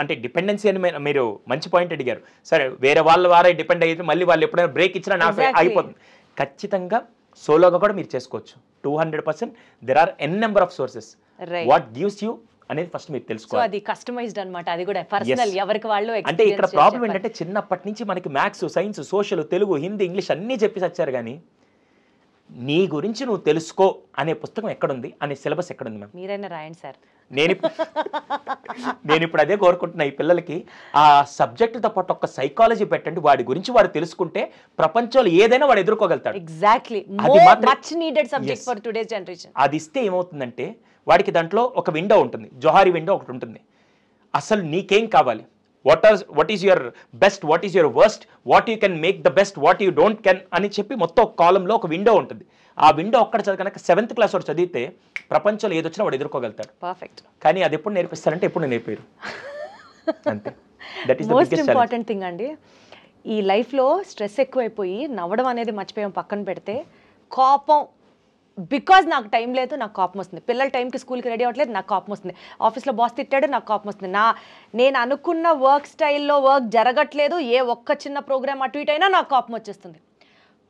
అంటే డిపెండెన్సీ అని మీరు మంచి పాయింట్ అడిగారు. సరే వేరే వారే డిపెండ్ అయితే మళ్ళీ వాళ్ళు ఎప్పుడైనా బ్రేక్ ఇచ్చినా నాకు అయిపోతుంది. ఖచ్చితంగా సోలోగా కూడా మీరు చేసుకోవచ్చు. 200% there are n number of sources. What gives you అనేది ఫస్ట్ మీరు తెలుసుకోవాలి. అది కస్టమైజ్డ్ అన్నమాట, అది కూడా పర్సనల్, ఎవరికి వాళ్ళు. అంటే ఇక్కడ ప్రాబ్లం ఏంటంటే చిన్నప్పటి నుంచి మనకి maths, science, social, Telugu, Hindi, English అన్నీ చెప్పి వచ్చారు, కానీ నీ గురించి నువ్వు తెలుసుకో అనే పుస్తకం ఎక్కడుంది, అనే సిలబస్ ఎక్కడుంది మ్యామ్? మీరైనా రాయండి సార్. నేను ఇప్పుడు అదే కోరుకుంటున్నా, ఈ పిల్లలకి ఆ సబ్జెక్టుతో పాటు ఒక సైకాలజీ పెట్టండి, వాడి గురించి వాడు తెలుసుకుంటే ప్రపంచంలో ఏదైనా వాడు ఎదుర్కోగలుగుతాడు. Exactly, much needed subject for today's generation. అది ఇస్తే ఏమవుతుందంటే వాడికి దాంట్లో ఒక విండో ఉంటుంది, జోహారీ విండో ఒకటి ఉంటుంది. అసలు నీకేం కావాలి, what is your best, what is your worst, what you can make the best, what you don't can అని చెప్పి మొత్తం ఒక కాలంలో ఒక విండో ఉంటుంది. ఆ విండో ఒక్కడ చదివినాక 7th క్లాస్ వాడు చదివితే ప్రపంచంలో ఏదొచ్చినా వాడు ఎదుర్కోగలుగుతాడు. పర్ఫెక్ట్. కానీ అది ఎప్పుడు నేర్పిస్తారంటే ఎప్పుడు నేర్పారు. అంతే. That is the most biggest important thing అండి. ఈ లైఫ్లో స్ట్రెస్ ఎక్కువైపోయి నవ్వడం అనేది మర్చిపోయాం పక్కన పెడితే, కోపం బికాజ్ నాకు టైం లేదు, నాకు కోపం వస్తుంది. పిల్లల టైంకి స్కూల్కి రెడీ అవ్వట్లేదు, నాకు కోపం వస్తుంది. ఆఫీస్లో బాస్ తిట్టాడు, నాకు కోపం వస్తుంది. నేను అనుకున్న వర్క్ స్టైల్లో వర్క్ జరగట్లేదు, ఏ ఒక్క చిన్న ప్రోగ్రామ్ అటు ఇటు అయినా నాకు కోపం వచ్చేస్తుంది.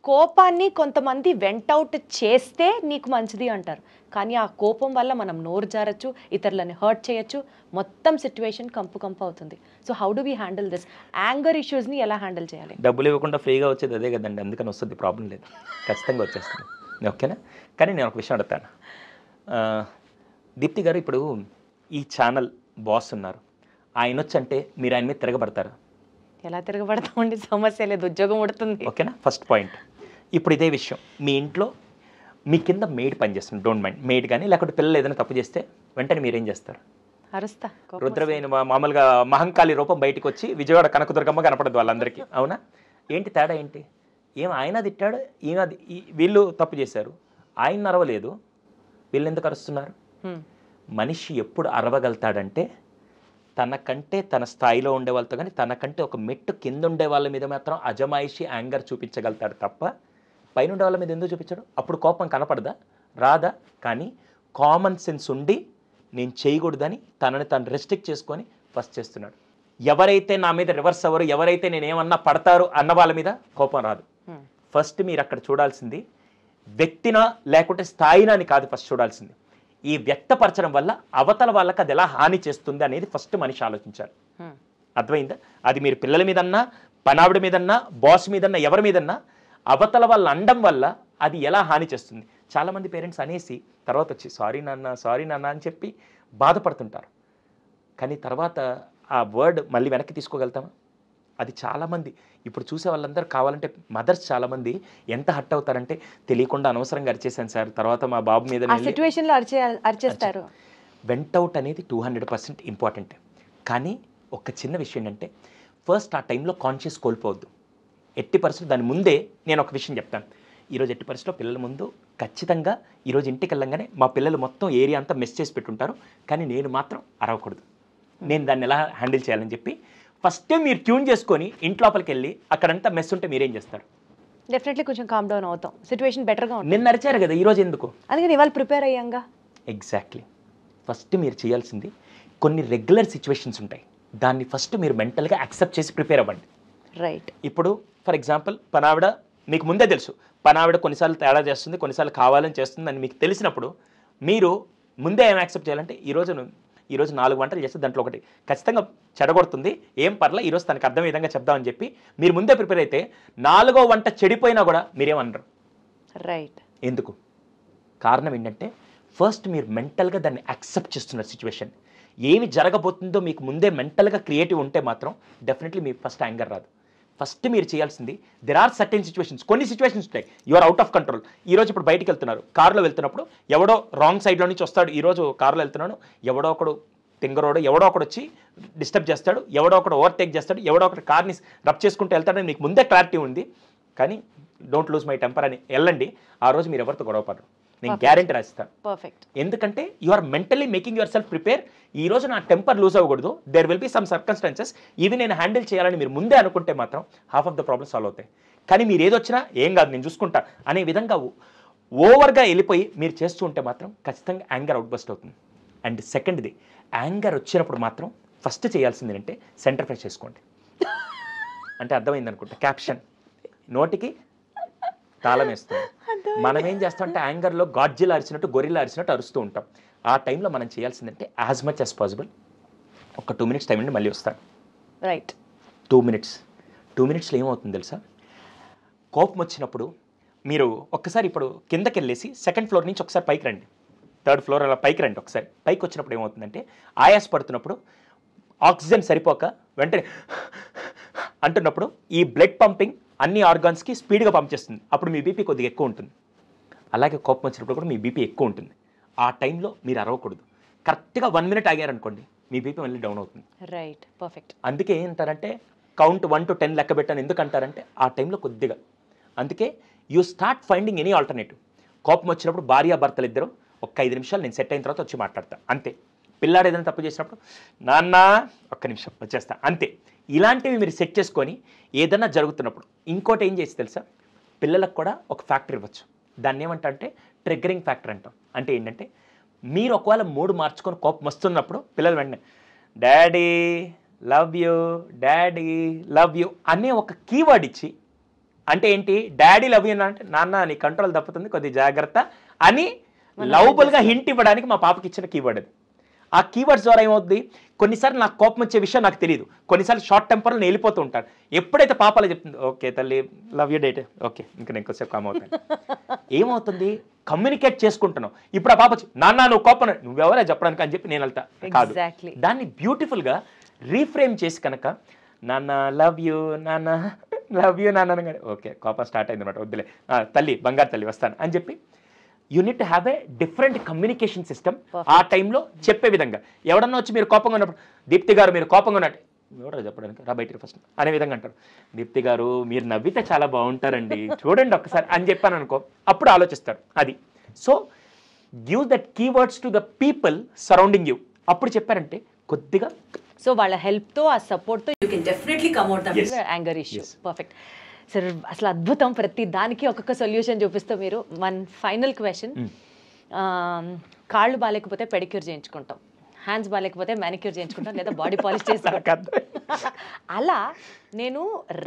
కోపాన్ని కొంతమంది వెంటౌట్ చేస్తే నీకు మంచిది అంటారు, కానీ ఆ కోపం వల్ల మనం నోరు జారచ్చు, ఇతరులని హర్ట్ చేయొచ్చు, మొత్తం సిచ్యువేషన్ కంపు అవుతుంది. So how do we handle this anger ఇష్యూస్ని ఎలా హ్యాండిల్ చేయాలి? డబ్బులు ఇవ్వకుండా ఫ్రీగా వచ్చేది అదే కదండి, అందుకని వస్తుంది, ప్రాబ్లం లేదు, ఖచ్చితంగా వచ్చేస్తుంది. ఓకేనా? కానీ నేను ఒక విషయం అడుగుతాను, దీప్తి గారు, ఇప్పుడు ఈ ఛానల్ బాస్ ఉన్నారు, ఆయన వచ్చంటే మీరు ఆయన మీద తిరగబడతారు? ఎలా తిరగబడతామండి, సమస్య లేదు, ఉద్యోగం ఉడుతుంది. ఓకేనా? First point. ఇప్పుడు ఇదే విషయం, మీ ఇంట్లో మీ కింద మెయిడ్ పనిచేస్తుంది, డోంట్ మైండ్ మెయిడ్, కానీ లేకపోతే పిల్లలు ఏదైనా తప్పు చేస్తే వెంటనే మీరేం చేస్తారు? అరుస్తా. రుద్రవేణి మామూలుగా మహంకాళి రూపం బయటకు వచ్చి విజయవాడ కనకదుర్గమ్మ కనపడదు వాళ్ళందరికీ, అవునా? ఏంటి తేడా ఏంటి? ఆయన తిట్టాడు, వీళ్ళు తప్పు చేశారు, ఆయన అరవలేదు, వీళ్ళు ఎందుకు అరుస్తున్నారు? మనిషి ఎప్పుడు అరవగలుగుతాడంటే తనకంటే తన స్థాయిలో ఉండే వాళ్ళతో, కానీ తనకంటే ఒక మెట్టు కింద ఉండే వాళ్ళ మీద మాత్రం అజమాయిషి యాంగర్ చూపించగలుగుతాడు తప్ప పైన ఉండే వాళ్ళ మీద ఎందుకు చూపించడు? అప్పుడు కోపం కనపడదా, రాదా? కానీ కామన్ సెన్స్ ఉండి నేను చేయకూడదని తనని తను రెస్ట్రిక్ట్ చేసుకొని ఫస్ట్ చేస్తున్నాడు. ఎవరైతే నా మీద రివర్స్ అవ్వరు, ఎవరైతే నేనేమన్నా పడతారు అన్న వాళ్ళ మీద కోపం రాదు. ఫస్ట్ మీరు అక్కడ చూడాల్సింది వ్యక్తినా లేకుంటే స్థాయినా అని కాదు, ఫస్ట్ చూడాల్సింది ఈ వ్యక్తపరచడం వల్ల అవతల వాళ్ళకి అది ఎలా హాని చేస్తుంది అనేది ఫస్ట్ మనిషి ఆలోచించాలి. అర్థమైందా? అది మీరు పిల్లల మీదన్నా, పనావిడ మీదన్నా, బాస్ మీదన్నా, ఎవరి మీదన్నా అవతల వాళ్ళ అండం వల్ల అది ఎలా హాని చేస్తుంది. చాలామంది పేరెంట్స్ అనేసి తర్వాత వచ్చి సారీ నాన్న అని చెప్పి బాధపడుతుంటారు, కానీ తర్వాత ఆ వర్డ్ మళ్ళీ వెనక్కి తీసుకోగలుగుతామా? అది చాలామంది ఇప్పుడు చూసే వాళ్ళందరూ కావాలంటే మదర్స్ చాలామంది ఎంత హర్ట్ అవుతారంటే, తెలియకుండా అనవసరంగా అరిచేసాను సార్, తర్వాత మా బాబు మీద అరిచేస్తారు. వెంటౌట్ అనేది 200% ఇంపార్టెంట్. కానీ ఒక చిన్న విషయం ఏంటంటే, ఫస్ట్ ఆ టైంలో కాన్షియస్ కోల్పోవద్దు. ఎట్టి పరిస్థితులు దాని ముందే నేను ఒక విషయం చెప్తాను. ఈరోజు ఎట్టి పరిస్థితిలో పిల్లల ముందు ఖచ్చితంగా ఈరోజు ఇంటికి వెళ్ళంగానే మా పిల్లలు మొత్తం ఏరియా అంతా మెస్ చేసి పెట్టుంటారు, కానీ నేను మాత్రం అరవకూడదు, నేను దాన్ని ఎలా హ్యాండిల్ చేయాలని చెప్పి ఫస్టే మీరు ట్యూన్ చేసుకొని ఇంట్లోపలికి వెళ్ళి అక్కడంతా మెస్ ఉంటే మీరేం చేస్తారు? డెఫినెట్లీ కొంచెం కామ్ డౌన్ అవుతాం, సిచ్యువేషన్ బెటర్గా ఉంటుంది. నిన్న అరిచారు కదా, ఈరోజు ఎందుకు? అందుకని ఇవాళ ప్రిపేర్ అయ్యాంగా. ఎగ్జాక్ట్లీ. ఫస్ట్ మీరు చేయాల్సింది కొన్ని రెగ్యులర్ సిచ్యువేషన్స్ ఉంటాయి, దాన్ని ఫస్ట్ మీరు మెంటల్గా యాక్సెప్ట్ చేసి ప్రిపేర్ అవ్వండి. రైట్. ఇప్పుడు ఫర్ ఎగ్జాంపుల్ పనావిడ మీకు ముందే తెలుసు, పనావిడ కొన్నిసార్లు తేడా చేస్తుంది, కొన్నిసార్లు కావాలని చేస్తుంది అని మీకు తెలిసినప్పుడు మీరు ముందే ఏం యాక్సెప్ట్ చేయాలంటే, ఈరోజు 4 వంటలు చేస్తే దాంట్లో ఒకటి ఖచ్చితంగా చెడగొడుతుంది, ఏం పర్లే ఈరోజు తనకు అర్థం విధంగా చెప్దామని చెప్పి మీరు ముందే ప్రిపేర్ అయితే 4వ వంట చెడిపోయినా కూడా మీరేమనరు. రైట్. ఎందుకు? కారణం ఏంటంటే ఫస్ట్ మీరు మెంటల్గా దాన్ని యాక్సెప్ట్ చేస్తున్నారు. సిచ్యువేషన్ ఏమి జరగబోతుందో మీకు ముందే మెంటల్గా క్రియేటివ్ ఉంటే మాత్రం డెఫినెట్లీ మీకు ఫస్ట్ యాంగర్ రాదు. ఫస్ట్ మీరు చేయాల్సింది, దెర్ ఆర్ సర్టెన్ సిచ్యువేషన్స్, కొన్ని సిచ్యువేషన్స్ ఉంటాయి you are out of control. ఈరోజు ఇప్పుడు బయటికి వెళ్తున్నారు, కారులో వెళ్తున్నప్పుడు ఎవడో రాంగ్ సైడ్లో నుంచి వస్తాడు, ఈరోజు కారులో వెళ్తున్నాడు, ఎవడో ఒకడు తింగరోడు ఎవడో ఒకడు వచ్చి డిస్టర్బ్ చేస్తాడు, ఎవడో ఒకడు ఓవర్టేక్ చేస్తాడు, ఎవడో ఒకటి కార్ని రబ్ చేసుకుంటూ వెళ్తాడని మీకు ముందే క్లారిటీ ఉంది, కానీ డోంట్ లూజ్ మై టెంపర్ అని వెళ్ళండి. ఆ రోజు మీరు ఎవరితో గొడవపడరు, నేను గ్యారెంటీ రాస్తాను. పర్ఫెక్ట్. ఎందుకంటే you are mentally making your self prepare. ఈ రోజు నా టెంపర్ లూజ్ అవ్వకూడదు, there will be some circumstances, ఇవి నేను హ్యాండిల్ చేయాలని మీరు ముందే అనుకుంటే మాత్రం half of the problem solve అవుతాయి. కానీ మీరు ఏదొచ్చినా ఏం కాదు నేను చూసుకుంటా అనే విధంగా ఓవర్గా వెళ్ళిపోయి మీరు చేస్తూ ఉంటే మాత్రం ఖచ్చితంగా యాంగర్ అవుట్బస్ట్ అవుతుంది. అండ్ సెకండ్ది, యాంగర్ వచ్చినప్పుడు మాత్రం ఫస్ట్ చేయాల్సింది ఏంటంటే సెంటర్ ఫ్రెష్ చేసుకోండి. అంటే అర్థమైంది అనుకుంటా, క్యాప్షన్ నోటికి తాళం వేస్తుంది. మనం ఏం చేస్తామంటే యాంగర్లో గాడ్జిలా అరిచినట్టు, గొరిల్లా అరిచినట్టు అరుస్తూ ఉంటాం. ఆ టైంలో మనం చేయాల్సిందంటే యాజ్ మచ్ యాజ్ పాసిబుల్ ఒక 2 minutes టైం అండి, మళ్ళీ వస్తాను. రైట్. 2 minutesలో ఏమవుతుంది తెలుసా? కోపం వచ్చినప్పుడు మీరు ఒక్కసారి ఇప్పుడు కిందకి వెళ్ళేసి 2nd floor నుంచి ఒకసారి పైకి రండి, 3rd floor అలా పైకి రండి. ఒకసారి పైకి వచ్చినప్పుడు ఏమవుతుందంటే, ఆయాస పడుతున్నప్పుడు ఆక్సిజన్ సరిపోక వెంటనే అంటున్నప్పుడు ఈ బ్లడ్ పంపింగ్ అన్ని ఆర్గాన్స్కి స్పీడ్గా పంప్ చేస్తుంది, అప్పుడు మీ బీపీ కొద్దిగా ఎక్కువ ఉంటుంది. అలాగే కోపం వచ్చినప్పుడు కూడా మీ బీపీ ఎక్కువ ఉంటుంది. ఆ టైంలో మీరు అరవకూడదు. కరెక్ట్గా 1 minute ఆగారనుకోండి, మీ బీపీ మళ్ళీ డౌన్ అవుతుంది. రైట్. పర్ఫెక్ట్. అందుకే ఏంటారంటే కౌంట్ 1 to 10 లెక్క పెట్టాను. ఎందుకంటారంటే ఆ టైంలో కొద్దిగా, అందుకే you start finding any alternative. కోపం వచ్చినప్పుడు భార్యాభర్తలు ఇద్దరు ఒక 5 నిమిషాలు నేను సెట్ అయిన తర్వాత వచ్చి మాట్లాడతా అంతే. పిల్లాడు ఏదైనా తప్పు చేసినప్పుడు నాన్న ఒక్క నిమిషం వచ్చేస్తా అంతే. ఇలాంటివి మీరు సెట్ చేసుకొని ఏదైనా జరుగుతున్నప్పుడు ఇంకోటి ఏం చేసి తెలుసా, పిల్లలకు కూడా ఒక ఫ్యాక్టర్ ఇవ్వచ్చు. దాన్ని ఏమంటే ట్రిగ్గరింగ్ ఫ్యాక్టర్ అంటాం. అంటే ఏంటంటే మీరు ఒకవేళ మూడు మార్చుకొని కోపం వస్తున్నప్పుడు పిల్లలు వెంటనే daddy love you, daddy love you అనే ఒక కీవర్డ్ ఇచ్చి, అంటే ఏంటి డాడీ లవ్ యూ అంటే నాన్న నీ కంట్రోల్ తప్పుతుంది కొద్ది జాగ్రత్త అని లవబుల్గా హింట్ ఇవ్వడానికి మా పాపకి ఇచ్చిన కీవర్డ్ అది. ఆ కీవర్డ్స్ ద్వారా ఏమవుతుంది, కొన్నిసార్లు నాకు కోపం వచ్చే విషయం నాకు తెలియదు, కొన్నిసార్లు షార్ట్ టెంపర్లో నేను వెళ్ళిపోతూ ఉంటాను. ఎప్పుడైతే పాపలో చెప్తుంది ఓకే తల్లి లవ్ యూ డేట్ ఓకే ఇంకా నేను కొంచెం కామ్ అవుతాను, ఏమవుతుంది కమ్యూనికేట్ చేసుకుంటున్నావు. ఇప్పుడు ఆ పాప వచ్చి నాన్న నువ్వు కోపం నువ్వెవరే చెప్పడానికి అని చెప్పి నేను వెళ్తా కాదు, దాన్ని బ్యూటిఫుల్గా రీఫ్రేమ్ చేసి కనుక నాన్న లవ్ యూ నాన్న లవ్ యూ నాన్న అనగానే ఓకే కోపం స్టార్ట్ అయింది అనమాట, వద్దులే తల్లి బంగారు తల్లి వస్తాను అని చెప్పి you need to have a different communication system. ఆ టైంలో చెప్పే విధంగా ఎవడన్నా వచ్చి మీరు కోపంగా ఉన్నప్పుడు దీప్తి గారు మీరు కోపంగా ఉన్నట్టు ఎవడో చెప్పడానికి రా బయటికి ఫస్ట్ అనే విధంగా అంటారు. దీప్తి గారు మీరు నవ్వితే చాలా బాగుంటారండి చూడండి ఒక్కసారి అని చెప్పాను అనుకో, అప్పుడు ఆలోచిస్తారు. అది so give that keywords to the people surrounding you. అప్పుడు చెప్పారంటే కొద్దిగా సో వాళ్ళ హెల్ప్తో ఆ సపోర్ట్తో you can definitely come out that anger issue. Perfect sir, అసలు అద్భుతం. ప్రతి దానికి ఒక్కొక్క సొల్యూషన్ చూపిస్తూ మీరు. వన్ ఫైనల్ క్వశ్చన్, కాళ్ళు బాగాలేకపోతే పెడిక్యూర్ చేయించుకుంటాం, హ్యాండ్స్ బాగాలేకపోతే మ్యానిక్యూర్ చేయించుకుంటాం, లేదా బాడీ పాలిష్ చేసుకుంటాం. అలా నేను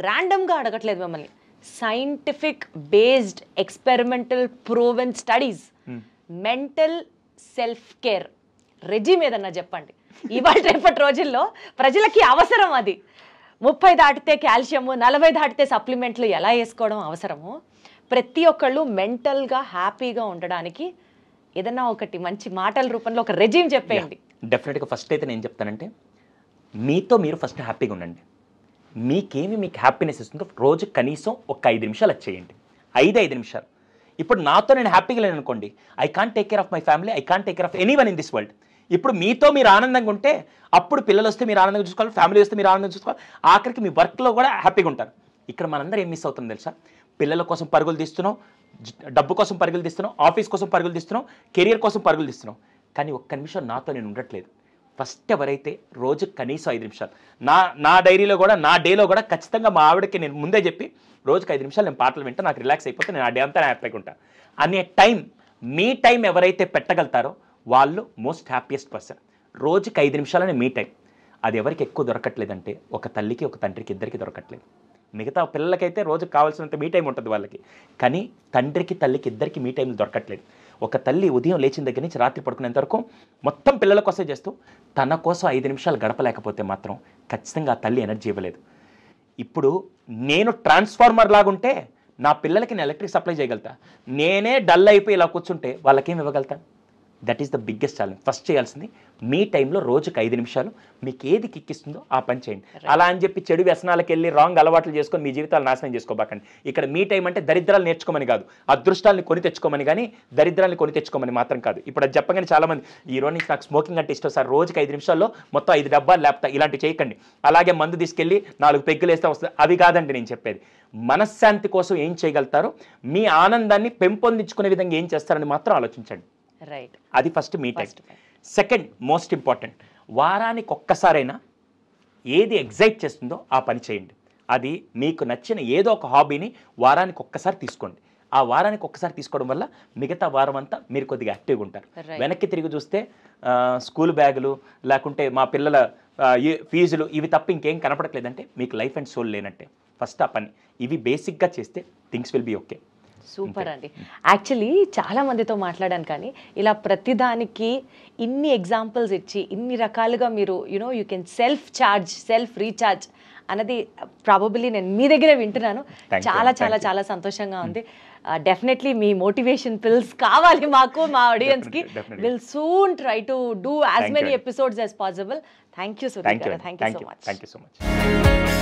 ర్యాండమ్గా అడగట్లేదు మిమ్మల్ని, scientific based experimental proven studies mental self care regime ఏదన్నా చెప్పండి. ఇవాళ రేపటి రోజుల్లో ప్రజలకి అవసరం అది. 30 దాటితే కాల్షియము, 40 దాటితే సప్లిమెంట్లు ఎలా వేసుకోవడం అవసరమో, ప్రతి ఒక్కళ్ళు మెంటల్గా హ్యాపీగా ఉండడానికి ఏదన్నా ఒకటి మంచి మాటల రూపంలో ఒక రెజిమ్ చెప్పేయండి. డెఫినెట్గా ఫస్ట్ అయితే నేను చెప్తానంటే మీతో మీరు ఫస్ట్ హ్యాపీగా ఉండండి. మీకు హ్యాపీనెస్ ఇస్తుందో రోజు కనీసం ఒక 5 నిమిషాలు అది చేయండి. 5 నిమిషాలు. ఇప్పుడు నాతో నేను హ్యాపీగా లేను అనుకోండి, I can't take care of my family, I can't take care of anyone in this world. ఇప్పుడు మీతో మీరు ఆనందంగా ఉంటే అప్పుడు పిల్లలు వస్తే మీరు ఆనందంగా చూసుకోవాలి, ఫ్యామిలీ వస్తే మీరు ఆనందంగా చూసుకోవాలి, ఆఖరికి మీ వర్క్లో కూడా హ్యాపీగా ఉంటారు. ఇక్కడ మనందరం ఏం మిస్ అవుతుంది తెలుసా, పిల్లల కోసం పరుగులు తీస్తున్నాం, డబ్బు కోసం పరుగులు తీస్తున్నాం, ఆఫీస్ కోసం పరుగులు తీస్తున్నాం, కెరియర్ కోసం పరుగులు తీస్తున్నాం, కానీ ఒక్క నిమిషం నాతో నేను ఉండట్లేదు. ఫస్ట్ ఎవరైతే రోజు కనీసం 5 నిమిషాలు నా డైరీలో కూడా నా డేలో కూడా ఖచ్చితంగా మా ఆవిడకి నేను ముందే చెప్పి రోజుకి 5 నిమిషాలు నేను పాటలు వింటా, నాకు రిలాక్స్ అయిపోతే నేను ఆ డే అంతా హ్యాపీగా ఉంటాను అనే టైం, మీ టైం ఎవరైతే పెట్టగలుగుతారో వాళ్ళు మోస్ట్ హ్యాపీయెస్ట్ పర్సన్. రోజుకి 5 నిమిషాలనే మీ టైం. అది ఎవరికి ఎక్కువ దొరకట్లేదంటే ఒక తల్లికి ఒక తండ్రికి ఇద్దరికి దొరకట్లేదు. మిగతా పిల్లలకైతే రోజుకి కావాల్సినంత మీ టైం ఉంటుంది వాళ్ళకి, కానీ తండ్రికి తల్లికి ఇద్దరికి మీ టైం దొరకట్లేదు. ఒక తల్లి ఉదయం లేచిన దగ్గర నుంచి రాత్రి పడుకునేంత వరకు మొత్తం పిల్లల కోసమే చేస్తూ తన కోసం 5 నిమిషాలు గడపలేకపోతే మాత్రం ఖచ్చితంగా ఆ తల్లి ఎనర్జీ ఇవ్వలేదు. ఇప్పుడు నేను ట్రాన్స్ఫార్మర్ లాగుంటే నా పిల్లలకి నేను ఎలక్ట్రిక్ సప్లై చేయగలుగుతా, నేనే డల్ అయిపోయి ఇలా కూర్చుంటే వాళ్ళకేం ఇవ్వగలుగుతాను? That is the biggest challenge. First చేయాల్సింది మీ టైంలో రోజుకి 5 నిమిషాలు మీకు ఏది కిక్కిస్తుందో ఆ పని చేయండి. అలా అని చెప్పి చెడు వ్యసనాలకు వెళ్ళి రాంగ్ అలవాట్లు చేసుకొని మీ జీవితాలు నాశనం చేసుకోబాకండి. ఇక్కడ మీ టైం అంటే దరిద్రాలు నేర్చుకోమని కాదు, అదృష్టాలని కొని తెచ్చుకోమని, కానీ దరిద్రాన్ని కొని తెచ్చుకోమని మాత్రం కాదు. ఇప్పుడు అది చెప్పగానే చాలామంది ఈ రోజు నుంచి నాకు స్మోకింగ్ అంటే ఇష్టం సార్, రోజుకి 5 నిమిషాల్లో మొత్తం 5 డబ్బాలు లేపుతా, ఇలాంటివి చేయకండి. అలాగే మందు తీసుకెళ్ళి 4 పెగ్గులు వేస్తే వస్తుంది, అవి కాదండి నేను చెప్పేది. మనశ్శాంతి కోసం ఏం చేయగలుగుతారో, మీ ఆనందాన్ని పెంపొందించుకునే విధంగా ఏం చేస్తారని మాత్రం ఆలోచించండి. రైట్, అది ఫస్ట్ మీ టైం. సెకండ్ మోస్ట్ ఇంపార్టెంట్, వారానికి ఒక్కసారైనా ఏది ఎగ్జైట్ చేస్తుందో ఆ పని చేయండి. అది మీకు నచ్చిన ఏదో ఒక హాబీని వారానికి ఒక్కసారి తీసుకోండి. ఆ వారానికి ఒక్కసారి తీసుకోవడం వల్ల మిగతా వారం అంతా మీరు కొద్దిగా యాక్టివ్గా ఉంటారు. వెనక్కి తిరిగి చూస్తే స్కూల్ బ్యాగులు లేకుంటే మా పిల్లల ఫీజులు ఇవి తప్ప ఇంకేం కనపడట్లేదంటే మీకు లైఫ్ అండ్ సోల్ లేనట్టే. ఫస్ట్ ఆ పని ఇవి బేసిక్గా చేస్తే things will be okay. Super అండి. యాక్చువల్లీ చాలా మందితో మాట్లాడాను, కానీ ఇలా ప్రతిదానికి ఇన్ని ఎగ్జాంపుల్స్ ఇచ్చి ఇన్ని రకాలుగా మీరు యూ కెన్ సెల్ఫ్ రీఛార్జ్ అన్నది ప్రాబబ్లీ నేను మీ దగ్గరే వింటున్నాను. చాలా చాలా చాలా సంతోషంగా ఉంది. డెఫినెట్లీ మీ మోటివేషన్ పిల్స్ కావాలి మాకు, మా ఆడియన్స్కి. Will soon try to do as many episodes as possible. Thank you so much. Thank you so much.